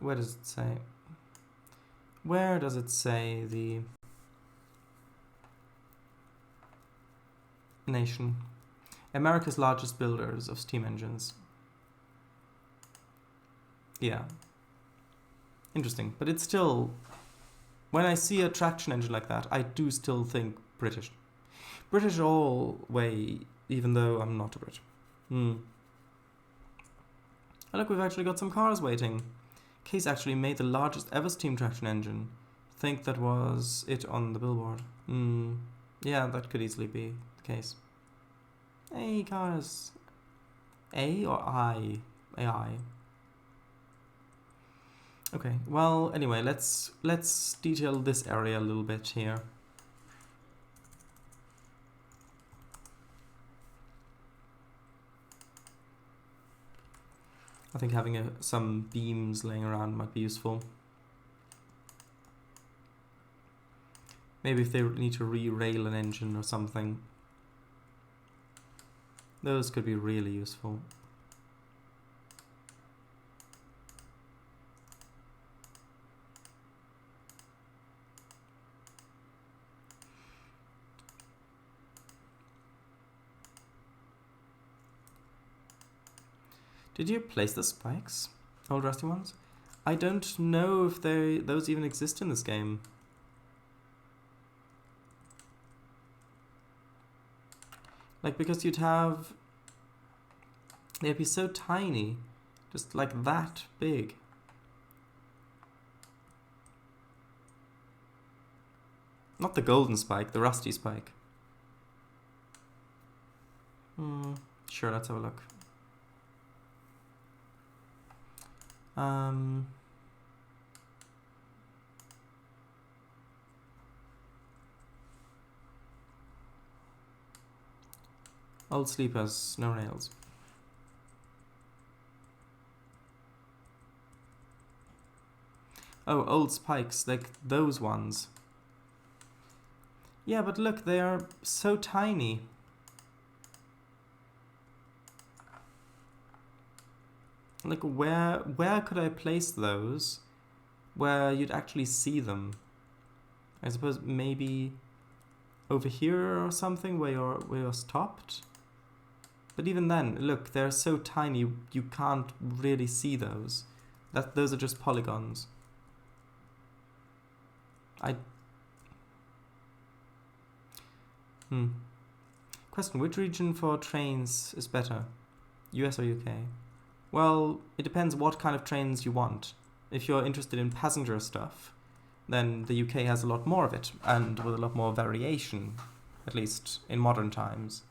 Where does it say? Where does it say the nation? America's largest builders of steam engines. Yeah. Interesting. But it's still, when I see a traction engine like that, I do still think British. British all way, even though I'm not a Brit. Oh, look, we've actually got some cars waiting. Case actually made the largest ever steam traction engine. Think that was it on the billboard. Yeah, that could easily be the case. Hey, cars. A or I? AI. Okay, well, anyway, let's detail this area a little bit here. I think having some beams laying around might be useful. Maybe if they need to re-rail an engine or something. Those could be really useful. Did you place the spikes? Old rusty ones? I don't know if those even exist in this game. Like, because you'd have... they'd be so tiny. Just like that big. Not the golden spike, the rusty spike. Sure, let's have a look. Old sleepers, no nails. Oh, old spikes, like those ones. Yeah, but look, they are so tiny. Like, where could I place those where you'd actually see them? I suppose maybe over here or something where you're stopped. But even then, look, they're so tiny you can't really see those. Those are just polygons. Question, which region for trains is better? US or UK? Well, it depends what kind of trains you want. If you're interested in passenger stuff, then the UK has a lot more of it, and with a lot more variation, at least in modern times.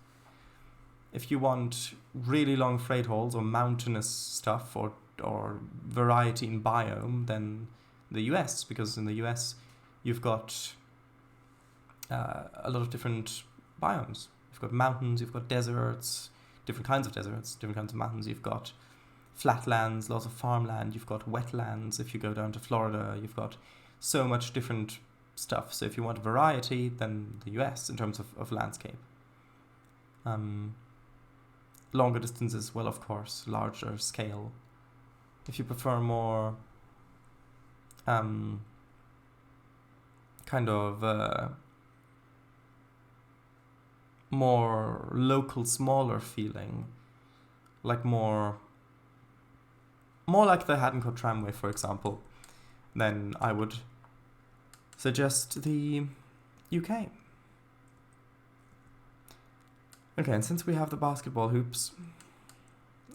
If you want really long freight hauls or mountainous stuff or variety in biome, then the US, because in the US you've got a lot of different biomes. You've got mountains, you've got deserts, different kinds of deserts, different kinds of mountains. You've got flatlands, lots of farmland, you've got wetlands. If you go down to Florida, you've got so much different stuff. So if you want variety, then the US in terms of landscape. Longer distances, well, of course, larger scale. If you prefer more kind of more local, smaller feeling, like more like the Haddon tramway, for example, then I would suggest the UK. Okay, and since we have the basketball hoops,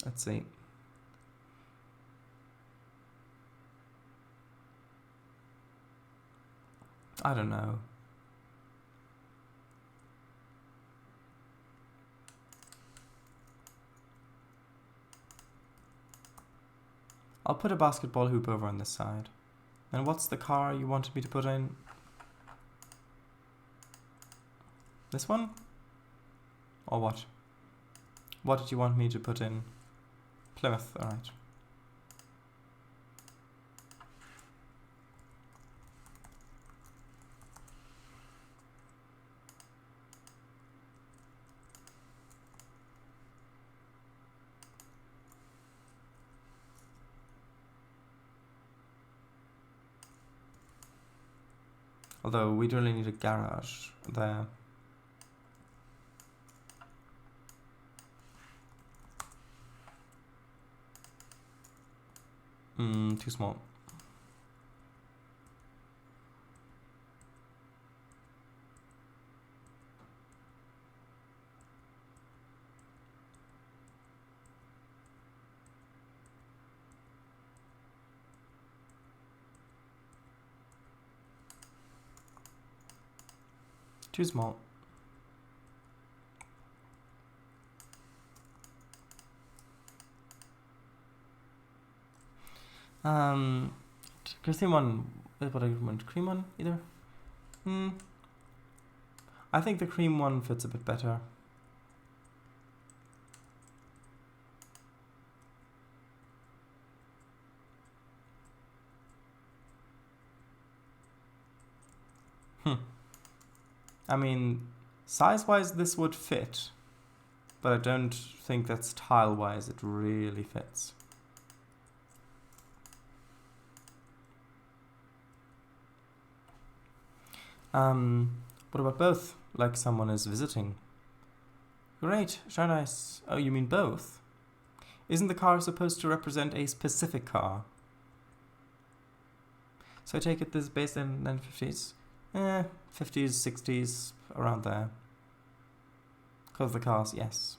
let's see. I don't know. I'll put a basketball hoop over on this side. And what's the car you wanted me to put in? This one? Or what? What did you want me to put in? Plymouth, alright. Although we'd really need a garage there. Too small. Too small. Cream one, what I want, cream one either? I think the cream one fits a bit better. I mean, size-wise this would fit, but I don't think that style-wise it really fits. What about both? Like someone is visiting. Great, so nice. Oh, you mean both? Isn't the car supposed to represent a specific car? So I take it this is based in 1950s? 50s, 60s, around there. Because the cars, yes.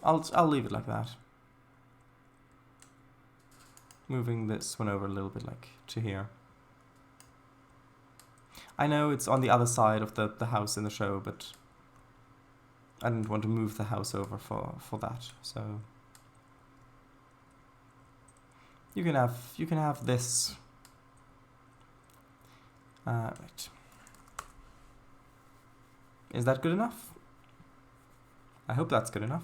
I'll leave it like that. Moving this one over a little bit, like to here. I know it's on the other side of the house in the show, but I didn't want to move the house over for that. So you can have this. Right. Is that good enough? I hope that's good enough.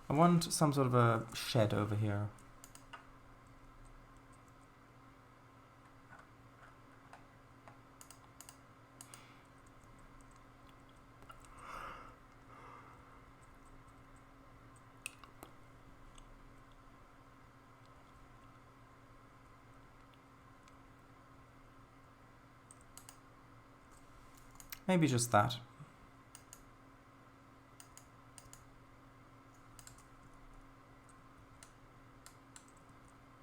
I want some sort of a shed over here. Maybe just that.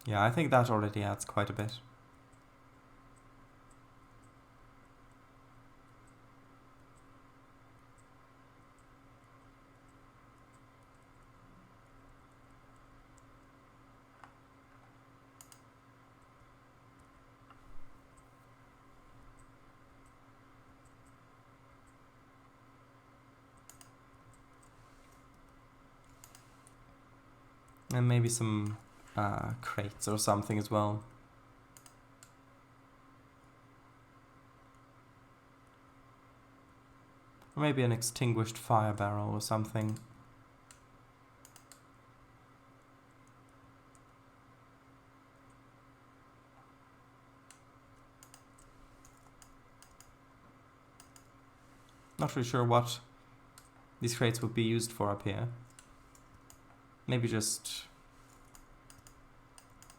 Yeah, I think that already adds quite a bit. And maybe some crates or something as well. Or maybe an extinguished fire barrel or something. Not really sure what these crates would be used for up here. Maybe just...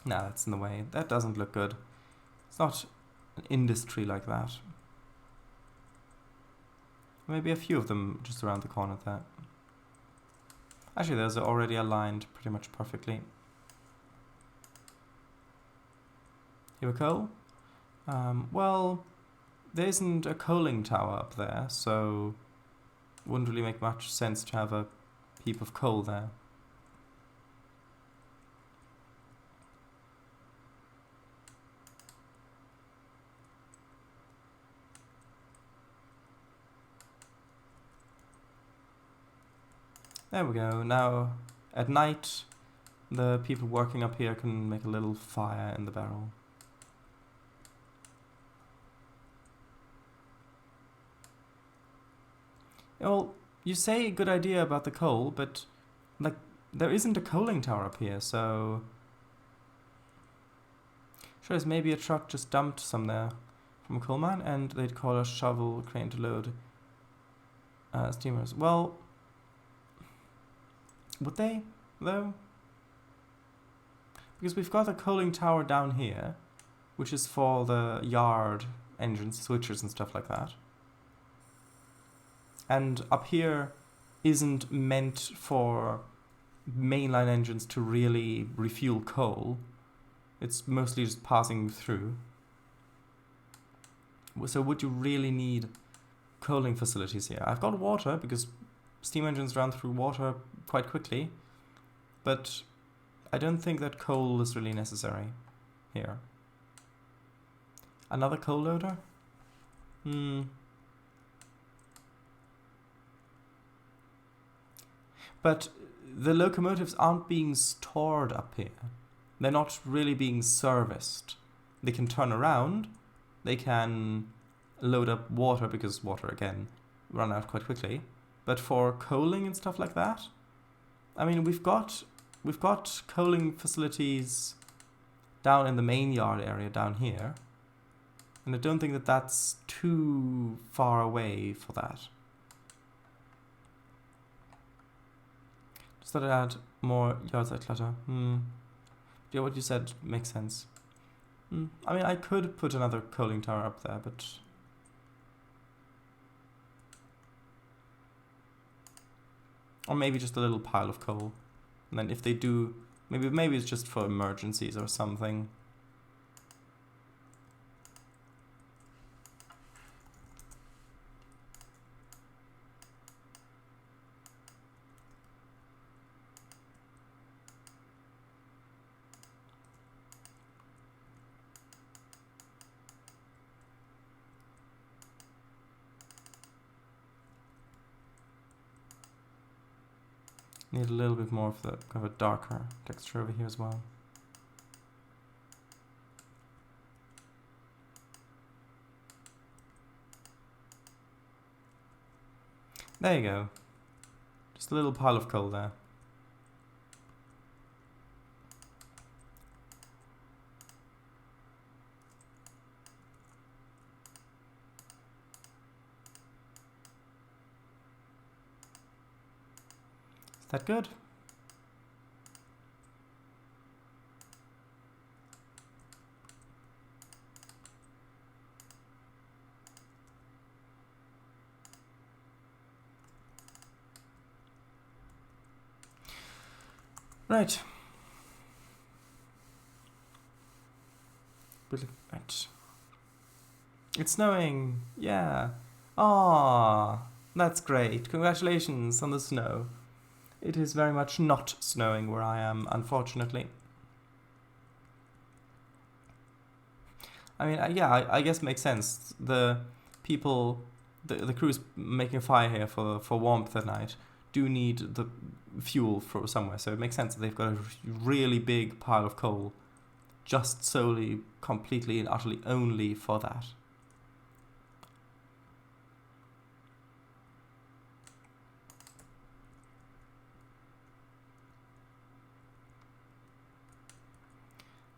Nah, that's in the way. That doesn't look good. It's not an industry like that. Maybe a few of them just around the corner there. Actually, those are already aligned pretty much perfectly. Here we go. Well, there isn't a coaling tower up there, so wouldn't really make much sense to have a heap of coal there. There we go. Now, at night, the people working up here can make a little fire in the barrel. Well, you say a good idea about the coal, but, like, there isn't a coaling tower up here, so... Sure, it's maybe a truck just dumped some there from a coal mine, and they'd call a shovel crane to load steamers. Well... Would they, though? Because we've got a coaling tower down here, which is for the yard engines, switchers and stuff like that. And up here isn't meant for mainline engines to really refuel coal. It's mostly just passing through. So would you really need coaling facilities here? I've got water, because steam engines run through water quite quickly, but I don't think that coal is really necessary here. Another coal loader? But the locomotives aren't being stored up here. They're not really being serviced. They can turn around, they can load up water, because water, again, run out quite quickly. But for coaling and stuff like that, I mean, we've got coaling facilities down in the main yard area down here, and I don't think that that's too far away for that. Just thought I'd add more yard-side clutter. Yeah, what you said makes sense. I mean, I could put another coaling tower up there, but... Or maybe just a little pile of coal. And then if they do... Maybe it's just for emergencies or something. Need a little bit more of the kind of a darker texture over here as well. There you go. Just a little pile of coal there. Is that good? Right. Right. It's snowing. Yeah. Ah, that's great. Congratulations on the snow. It is very much not snowing where I am, unfortunately. I mean, yeah, I guess it makes sense. The people, the crews making a fire here for warmth at night do need the fuel for somewhere, so it makes sense that they've got a really big pile of coal just solely, completely and utterly only for that.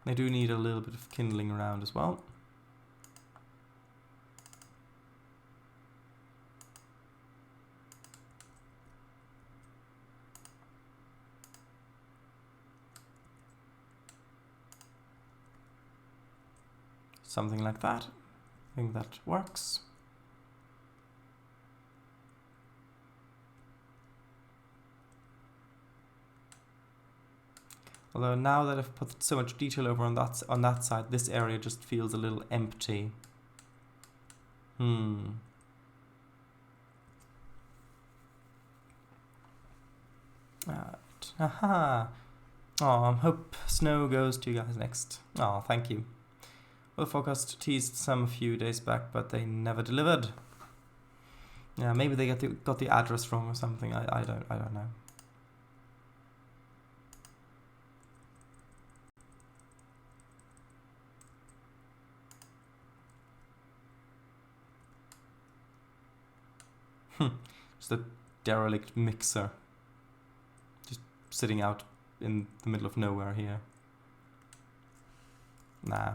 They do need a little bit of kindling around as well. Something like that. I think that works. Although now that I've put so much detail over on that side, this area just feels a little empty. Aha! Oh, hope snow goes to you guys next. Oh, thank you. Well, forecast teased some a few days back, but they never delivered. Yeah, maybe they got the address wrong or something. I don't know. Just a derelict mixer. Just sitting out in the middle of nowhere here. Nah.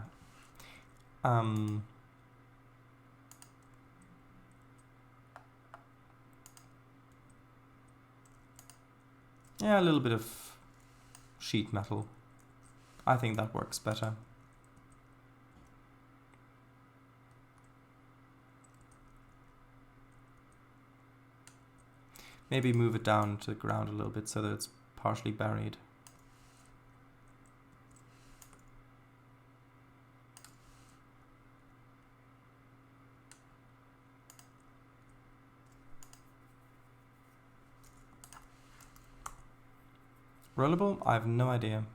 Yeah, a little bit of sheet metal. I think that works better. Maybe move it down to the ground a little bit so that it's partially buried. Rollable? I have no idea.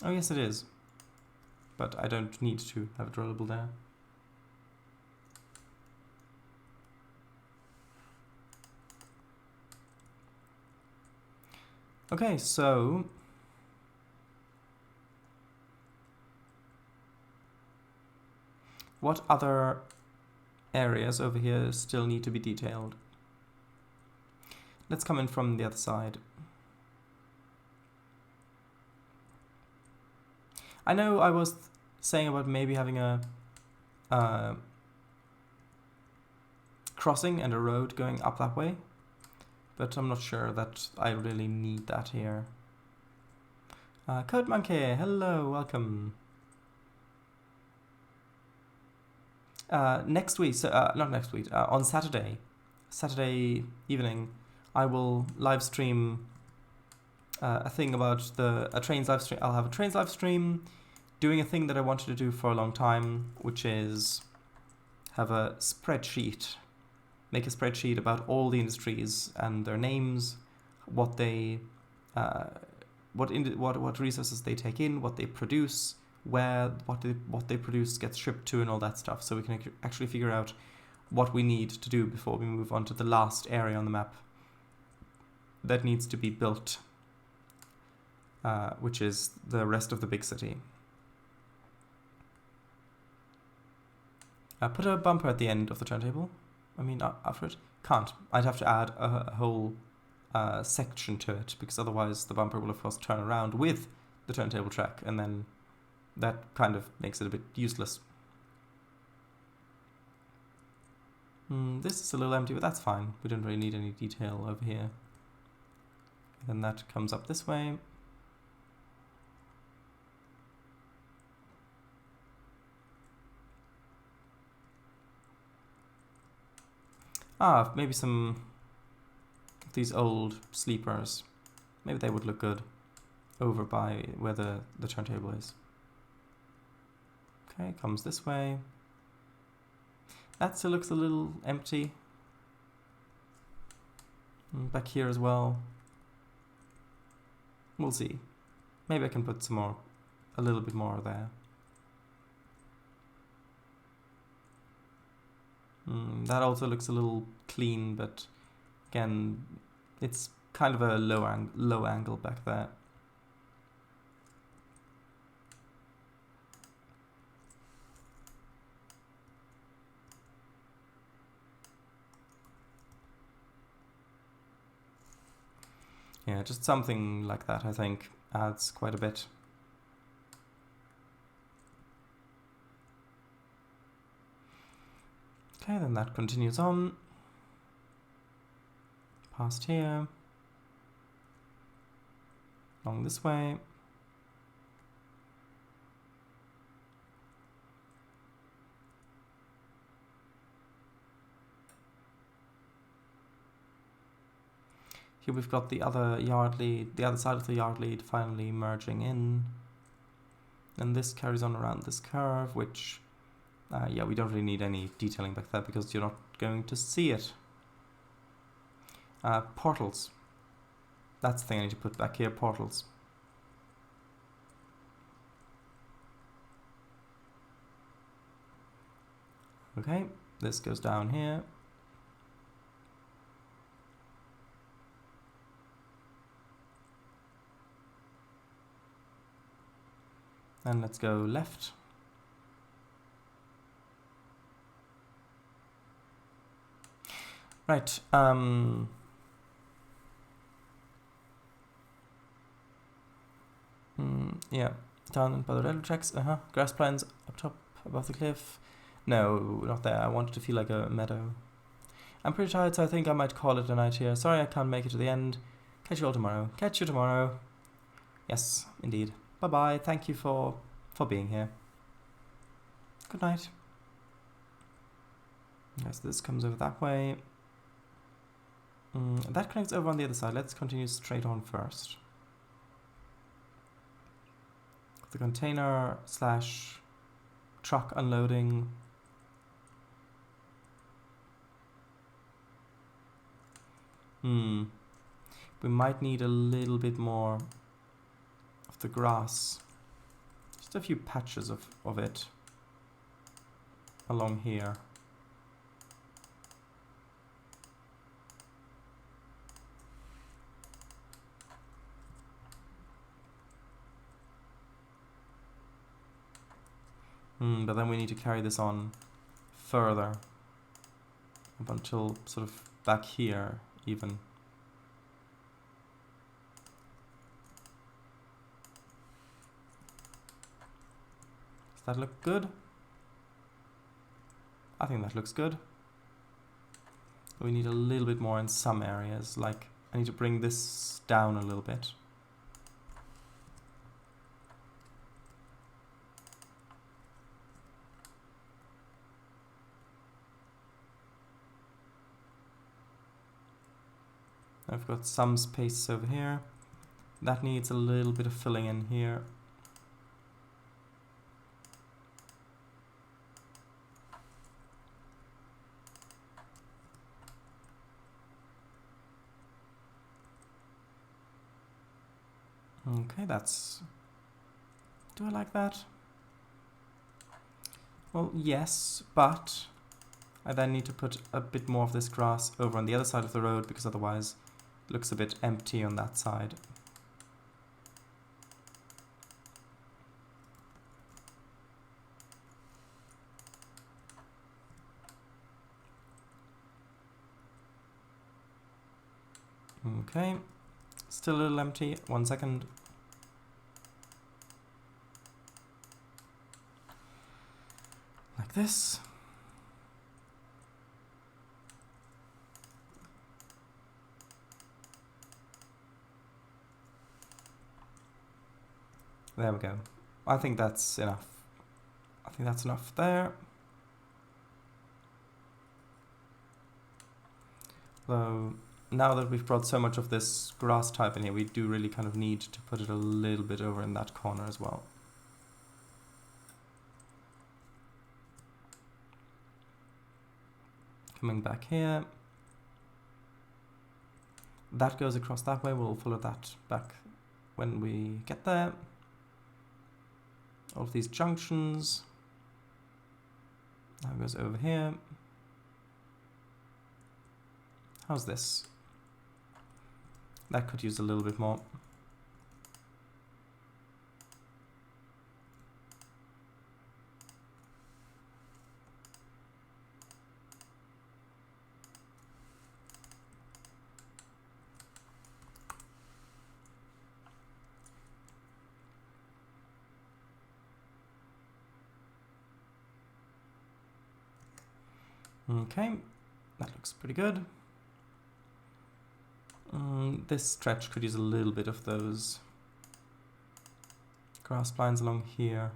Oh yes it is. But I don't need to have it rollable there. Okay, so what other areas over here still need to be detailed? Let's come in from the other side. I know I was saying about maybe having a crossing and a road going up that way, but I'm not sure that I really need that here. Code Monkey, hello, welcome. Next week, not next week, on Saturday evening, I will live stream a thing about a Trainz live stream. I'll have a Trainz live stream doing a thing that I wanted to do for a long time, which is have a spreadsheet. Make a spreadsheet about all the industries and their names, what they, what resources they take in, what they produce, where what they produce gets shipped to, and all that stuff. So we can actually figure out what we need to do before we move on to the last area on the map that needs to be built, which is the rest of the big city. Put a bumper at the end of the turntable. I mean, after it. Can't. I'd have to add a whole section to it, because otherwise the bumper will of course turn around with the turntable track, and then that kind of makes it a bit useless. This is a little empty, but that's fine. We don't really need any detail over here. Then that comes up this way. maybe some of these old sleepers. Maybe they would look good over by where the turntable is. Okay, comes this way. That still looks a little empty. Back here as well. We'll see. Maybe I can put some more, a little bit more there. That also looks a little clean, but again, it's kind of a low angle back there. Yeah, just something like that, I think, adds quite a bit. Okay, then that continues on. Past here. Along this way. Here we've got the other yard lead, the other side of the yard lead finally merging in. And this carries on around this curve, which, yeah, we don't really need any detailing back there because you're not going to see it. Portals. That's the thing I need to put back here, portals. Okay, this goes down here. And let's go left. Right, yeah, down by the railway tracks, grass plains up top above the cliff. No, not there, I want it to feel like a meadow. I'm pretty tired, so I think I might call it a night here. Sorry I can't make it to the end. Catch you all tomorrow. Catch you tomorrow. Yes, indeed. Bye-bye, thank you for being here. Good night. Yes, this comes over that way. That connects over on the other side. Let's continue straight on first. The container / truck unloading. We might need a little bit more of the grass. Just a few patches of it along here. But then we need to carry this on further up until sort of back here even. Does that look good? I think that looks good. We need a little bit more in some areas, like I need to bring this down a little bit. I've got some space over here. That needs a little bit of filling in here. Okay, that's... Do I like that? Well, yes, but I then need to put a bit more of this grass over on the other side of the road because otherwise it looks a bit empty on that side. Okay, still a little empty. 1 second. Like this. There we go. I think that's enough. I think that's enough there. Though now that we've brought so much of this grass type in here, we do really kind of need to put it a little bit over in that corner as well. Coming back here. That goes across that way, we'll follow that back when we get there. All of these junctions. Now it goes over here. How's this? That could use a little bit more. Okay, that looks pretty good. This stretch could use a little bit of those grass lines along here.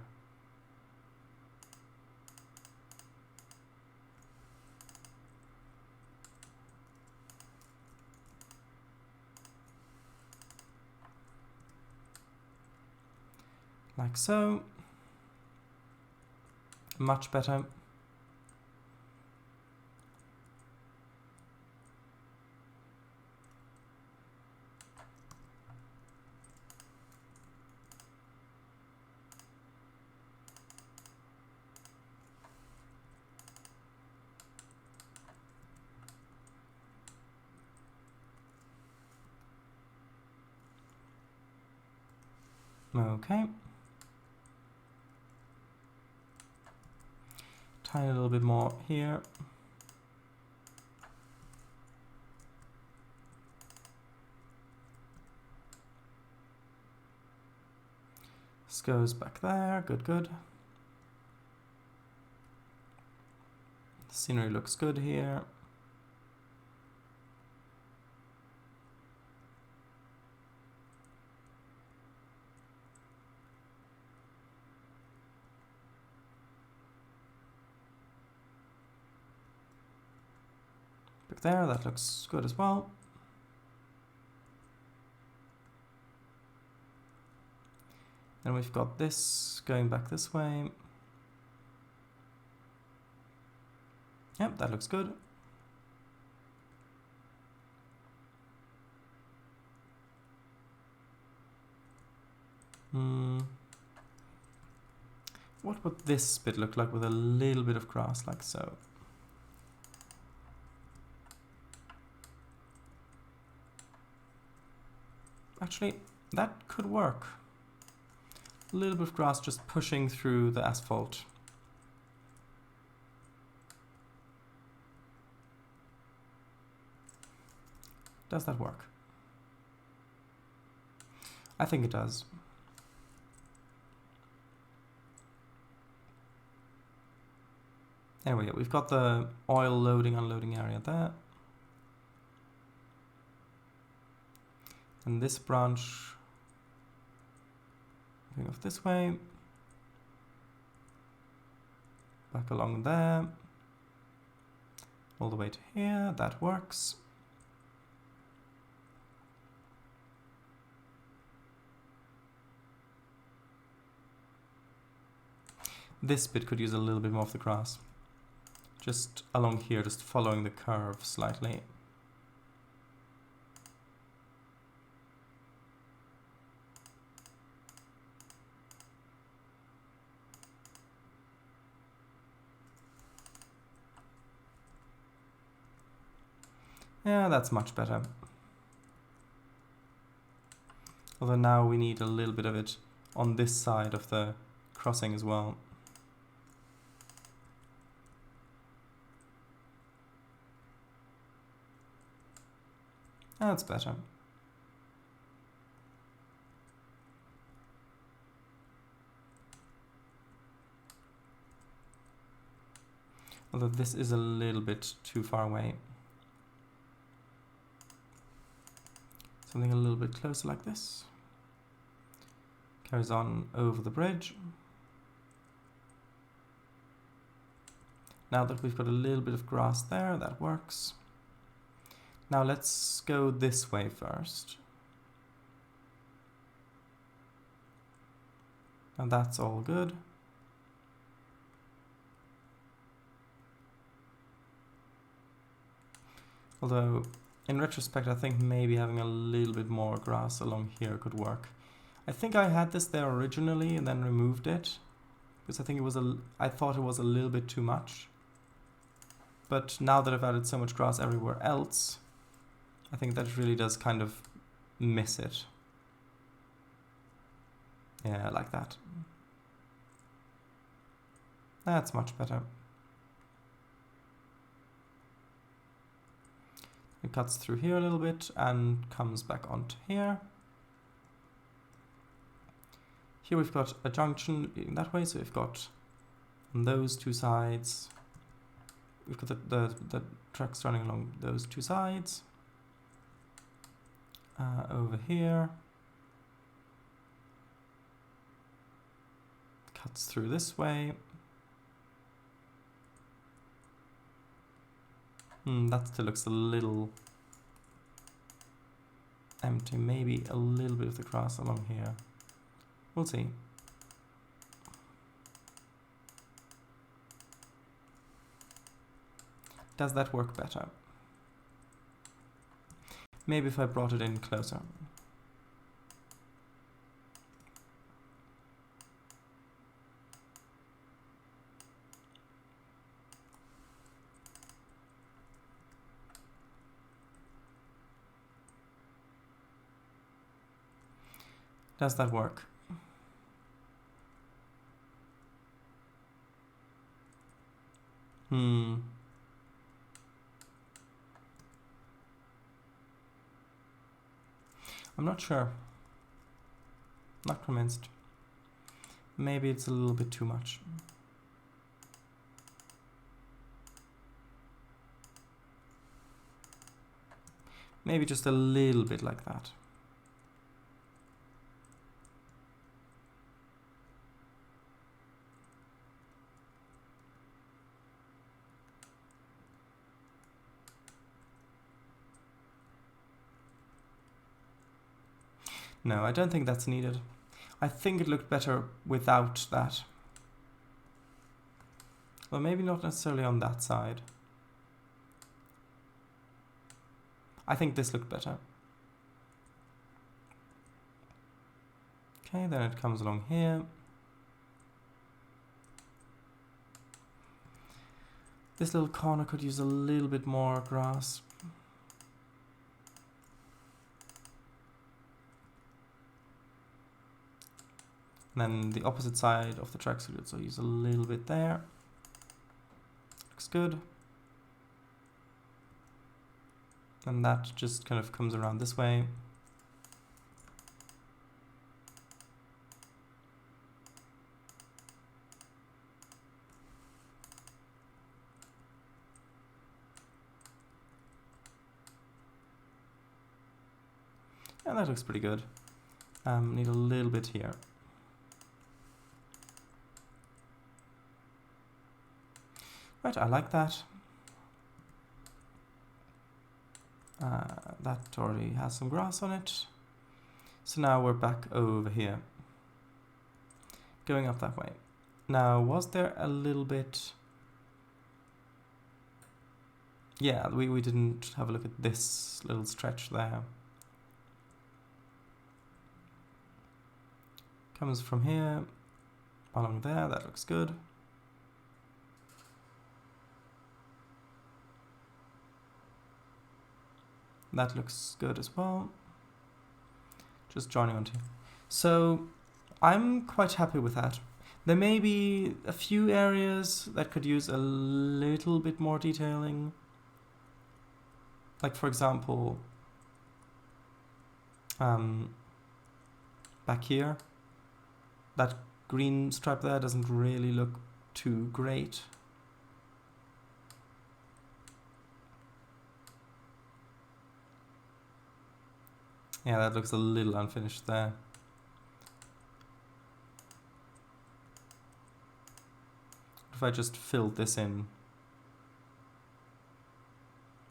Like so. Much better. Okay. Tiny little bit more here. This goes back there. Good, good. The scenery looks good here. Back there, that looks good as well. And we've got this going back this way. Yep, that looks good. What would this bit look like with a little bit of grass like so? Actually, that could work. A little bit of grass just pushing through the asphalt. Does that work? I think it does. There we go. We've got the oil loading, unloading area there. And this branch going off this way. Back along there. All the way to here. That works. This bit could use a little bit more of the grass. Just along here, just following the curve slightly. Yeah, that's much better. Although now we need a little bit of it on this side of the crossing as well. That's better. Although this is a little bit too far away. Something a little bit closer like this. Carries on over the bridge. Now that we've got a little bit of grass there, that works. Now let's go this way first. And that's all good. Although, in retrospect, I think maybe having a little bit more grass along here could work. I think I had this there originally and then removed it, because I think it was I thought it was a little bit too much. But now that I've added so much grass everywhere else, I think that really does kind of miss it. Yeah, like that. That's much better. It cuts through here a little bit and comes back onto here. Here we've got a junction in that way, so we've got on those two sides, we've got the tracks running along those two sides. Over here. Cuts through this way. That still looks a little empty. Maybe a little bit of the grass along here. We'll see. Does that work better? Maybe if I brought it in closer. Does that work? I'm not sure. Not convinced. Maybe it's a little bit too much. Maybe just a little bit like that. No, I don't think that's needed. I think it looked better without that. Well, maybe not necessarily on that side. I think this looked better. Okay, then it comes along here. This little corner could use a little bit more grass. And then the opposite side of the tracks could also use a little bit there. Looks good. And that just kind of comes around this way. And that looks pretty good. Need a little bit here. Right, I like that. That already has some grass on it. So now we're back over here. Going up that way. Now, was there a little bit... Yeah, we didn't have a look at this little stretch there. Comes from here, along there, that looks good. That looks good as well. Just joining onto. So I'm quite happy with that. There may be a few areas that could use a little bit more detailing. Like for example, back here, that green stripe there doesn't really look too great. Yeah, that looks a little unfinished there. If I just filled this in,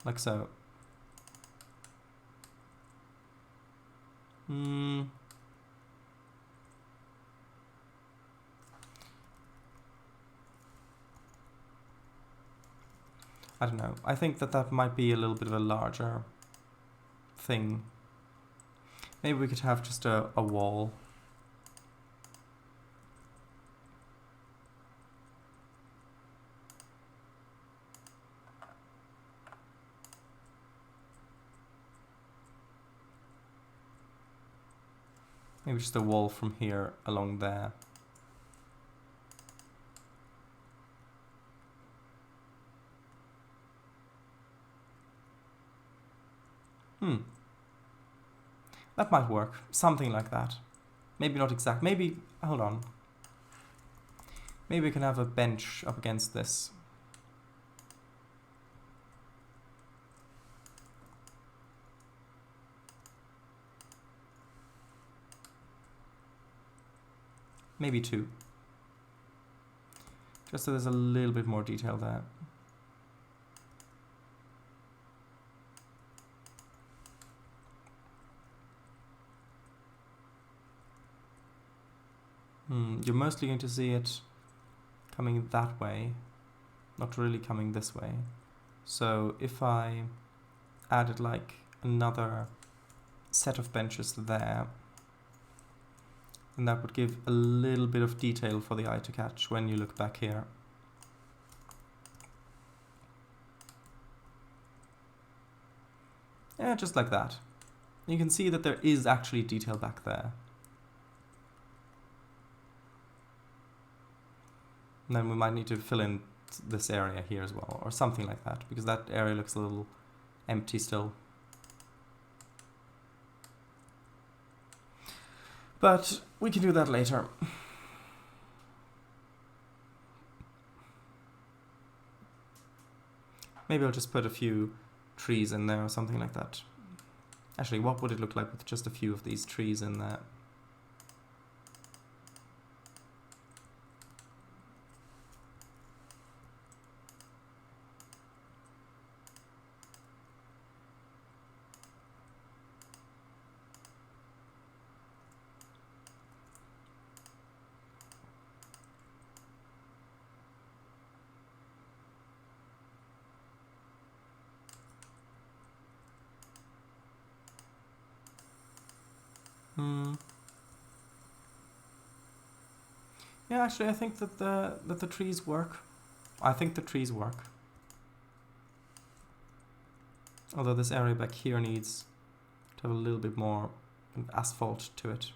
like so. I don't know. I think that might be a little bit of a larger thing. Maybe we could have just a wall. Maybe just a wall from here along there. That might work. Something like that. Maybe not exact. Maybe, hold on. Maybe we can have a bench up against this. Maybe two. Just so there's a little bit more detail there. You're mostly going to see it coming that way, not really coming this way. So if I added like another set of benches there, then that would give a little bit of detail for the eye to catch when you look back here. Yeah, just like that. You can see that there is actually detail back there. And then we might need to fill in this area here as well, or something like that, because that area looks a little empty still. But we can do that later. Maybe I'll just put a few trees in there or something like that. Actually, what would it look like with just a few of these trees in there? Yeah, actually, I think that the trees work. I think the trees work. Although this area back here needs to have a little bit more asphalt to it.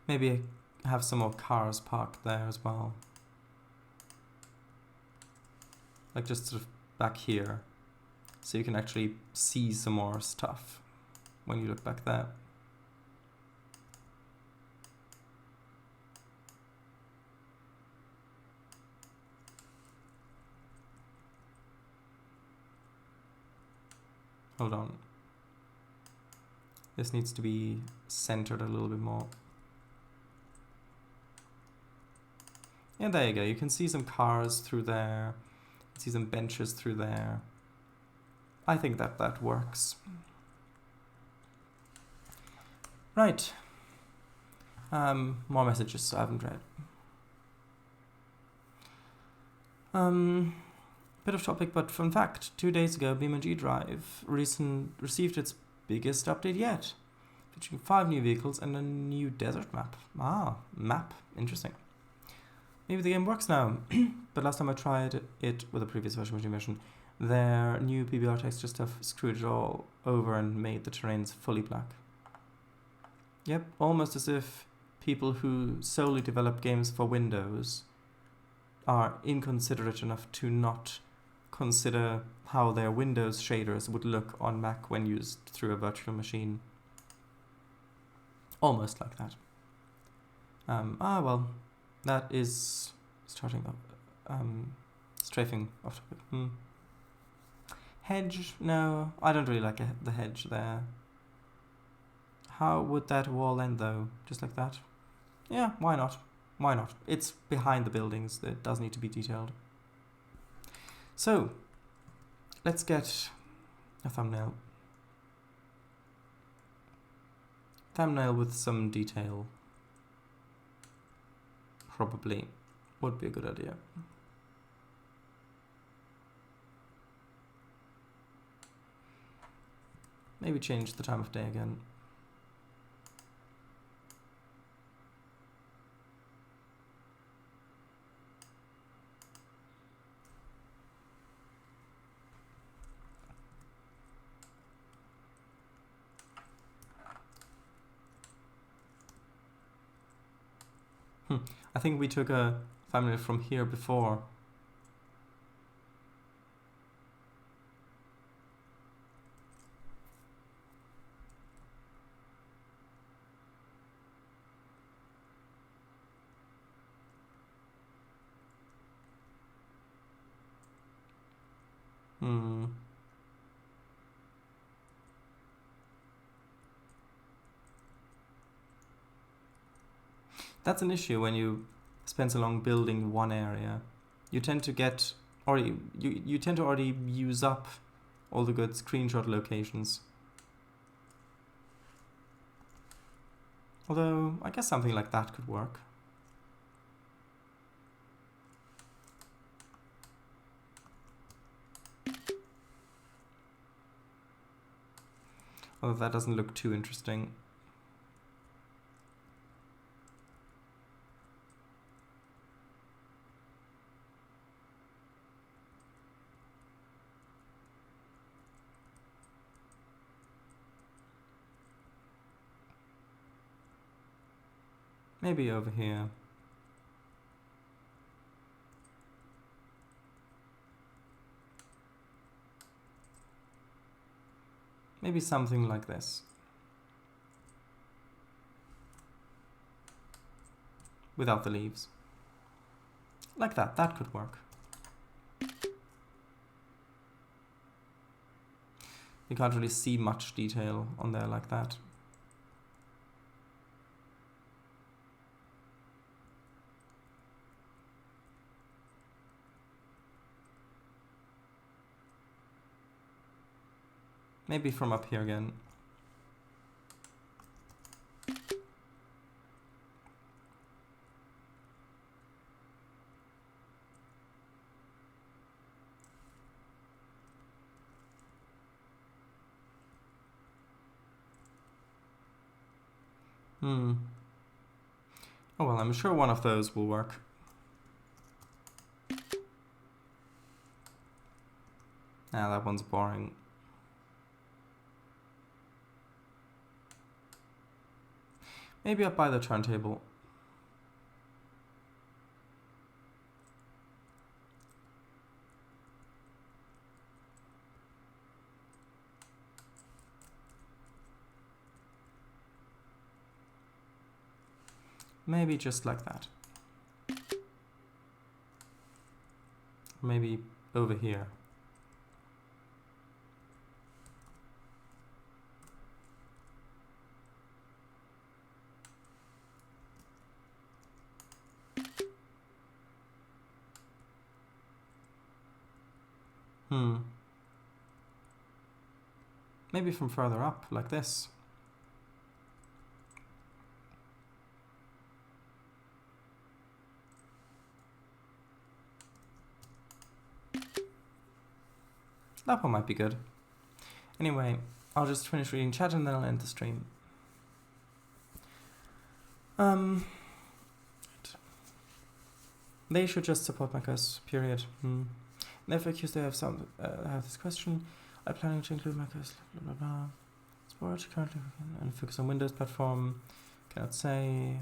Maybe have some more cars parked there as well. Like just sort of back here, so you can actually see some more stuff when you look back there. Hold on. This needs to be centered a little bit more. Yeah, there you go. You can see some cars through there. See some benches through there. I think that works. Right. More messages I haven't read. Bit of topic, but fun fact. 2 days ago, BeamNG Drive received its biggest update yet, featuring 5 new vehicles and a new desert map. Map. Interesting. Maybe the game works now, but last time I tried it with a previous version, which you mentioned, their new PBR text just have screwed it all over and made the terrains fully black. Yep, almost as if people who solely develop games for Windows are inconsiderate enough to not consider how their Windows shaders would look on Mac when used through a virtual machine. Almost like that. Well. That is starting up, strafing off topic. Hedge? No, I don't really like the hedge there. How would that wall end though? Just like that? Yeah, why not? Why not? It's behind the buildings. It does need to be detailed. So, let's get a thumbnail. Thumbnail with some detail. Probably would be a good idea. Maybe change the time of day again. I think we took a thumbnail from here before. That's an issue when you spend so long building one area. You tend to get, or you tend to already use up all the good screenshot locations. Although, I guess something like that could work. Although that doesn't look too interesting. Maybe over here. Maybe something like this. Without the leaves. Like that. That could work. You can't really see much detail on there like that. Maybe from up here again. Oh well, I'm sure one of those will work. Ah, that one's boring. Maybe up by the turntable. Maybe just like that. Maybe over here. Maybe from further up, like this. That one might be good. Anyway, I'll just finish reading chat and then I'll end the stream. They should just support macOS, period. Never accused they have this question. I'm planning to include macOS, blah blah blah. Support currently and focus on Windows platform. Cannot say.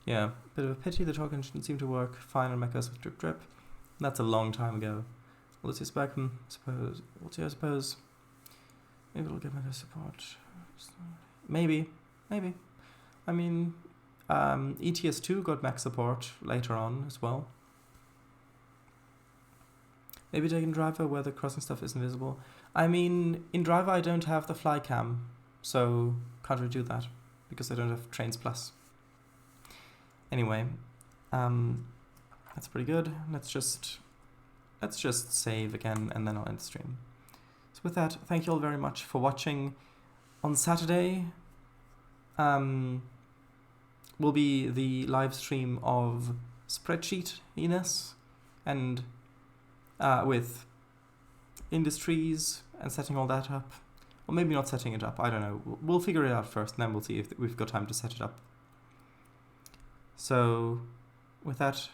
Yeah, bit of a pity the token didn't seem to work fine on macOS with drip drip. That's a long time ago. Let's see back. Suppose. We'll see. I suppose. Maybe it'll get macOS support. Maybe. I mean, ETS2 got Mac support later on as well. Maybe take in driver where the crossing stuff isn't visible. I mean, in driver I don't have the fly cam, so can't really do that because I don't have Trainz Plus. Anyway, that's pretty good. Let's just save again, and then I'll end the stream. So with that, thank you all very much for watching. On Saturday, will be the live stream of Spreadsheet Enos, and with industries and setting all that up. Or maybe not setting it up, I don't know. We'll figure it out first, and then we'll see if we've got time to set it up. So, with that,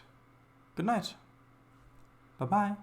good night. Bye-bye.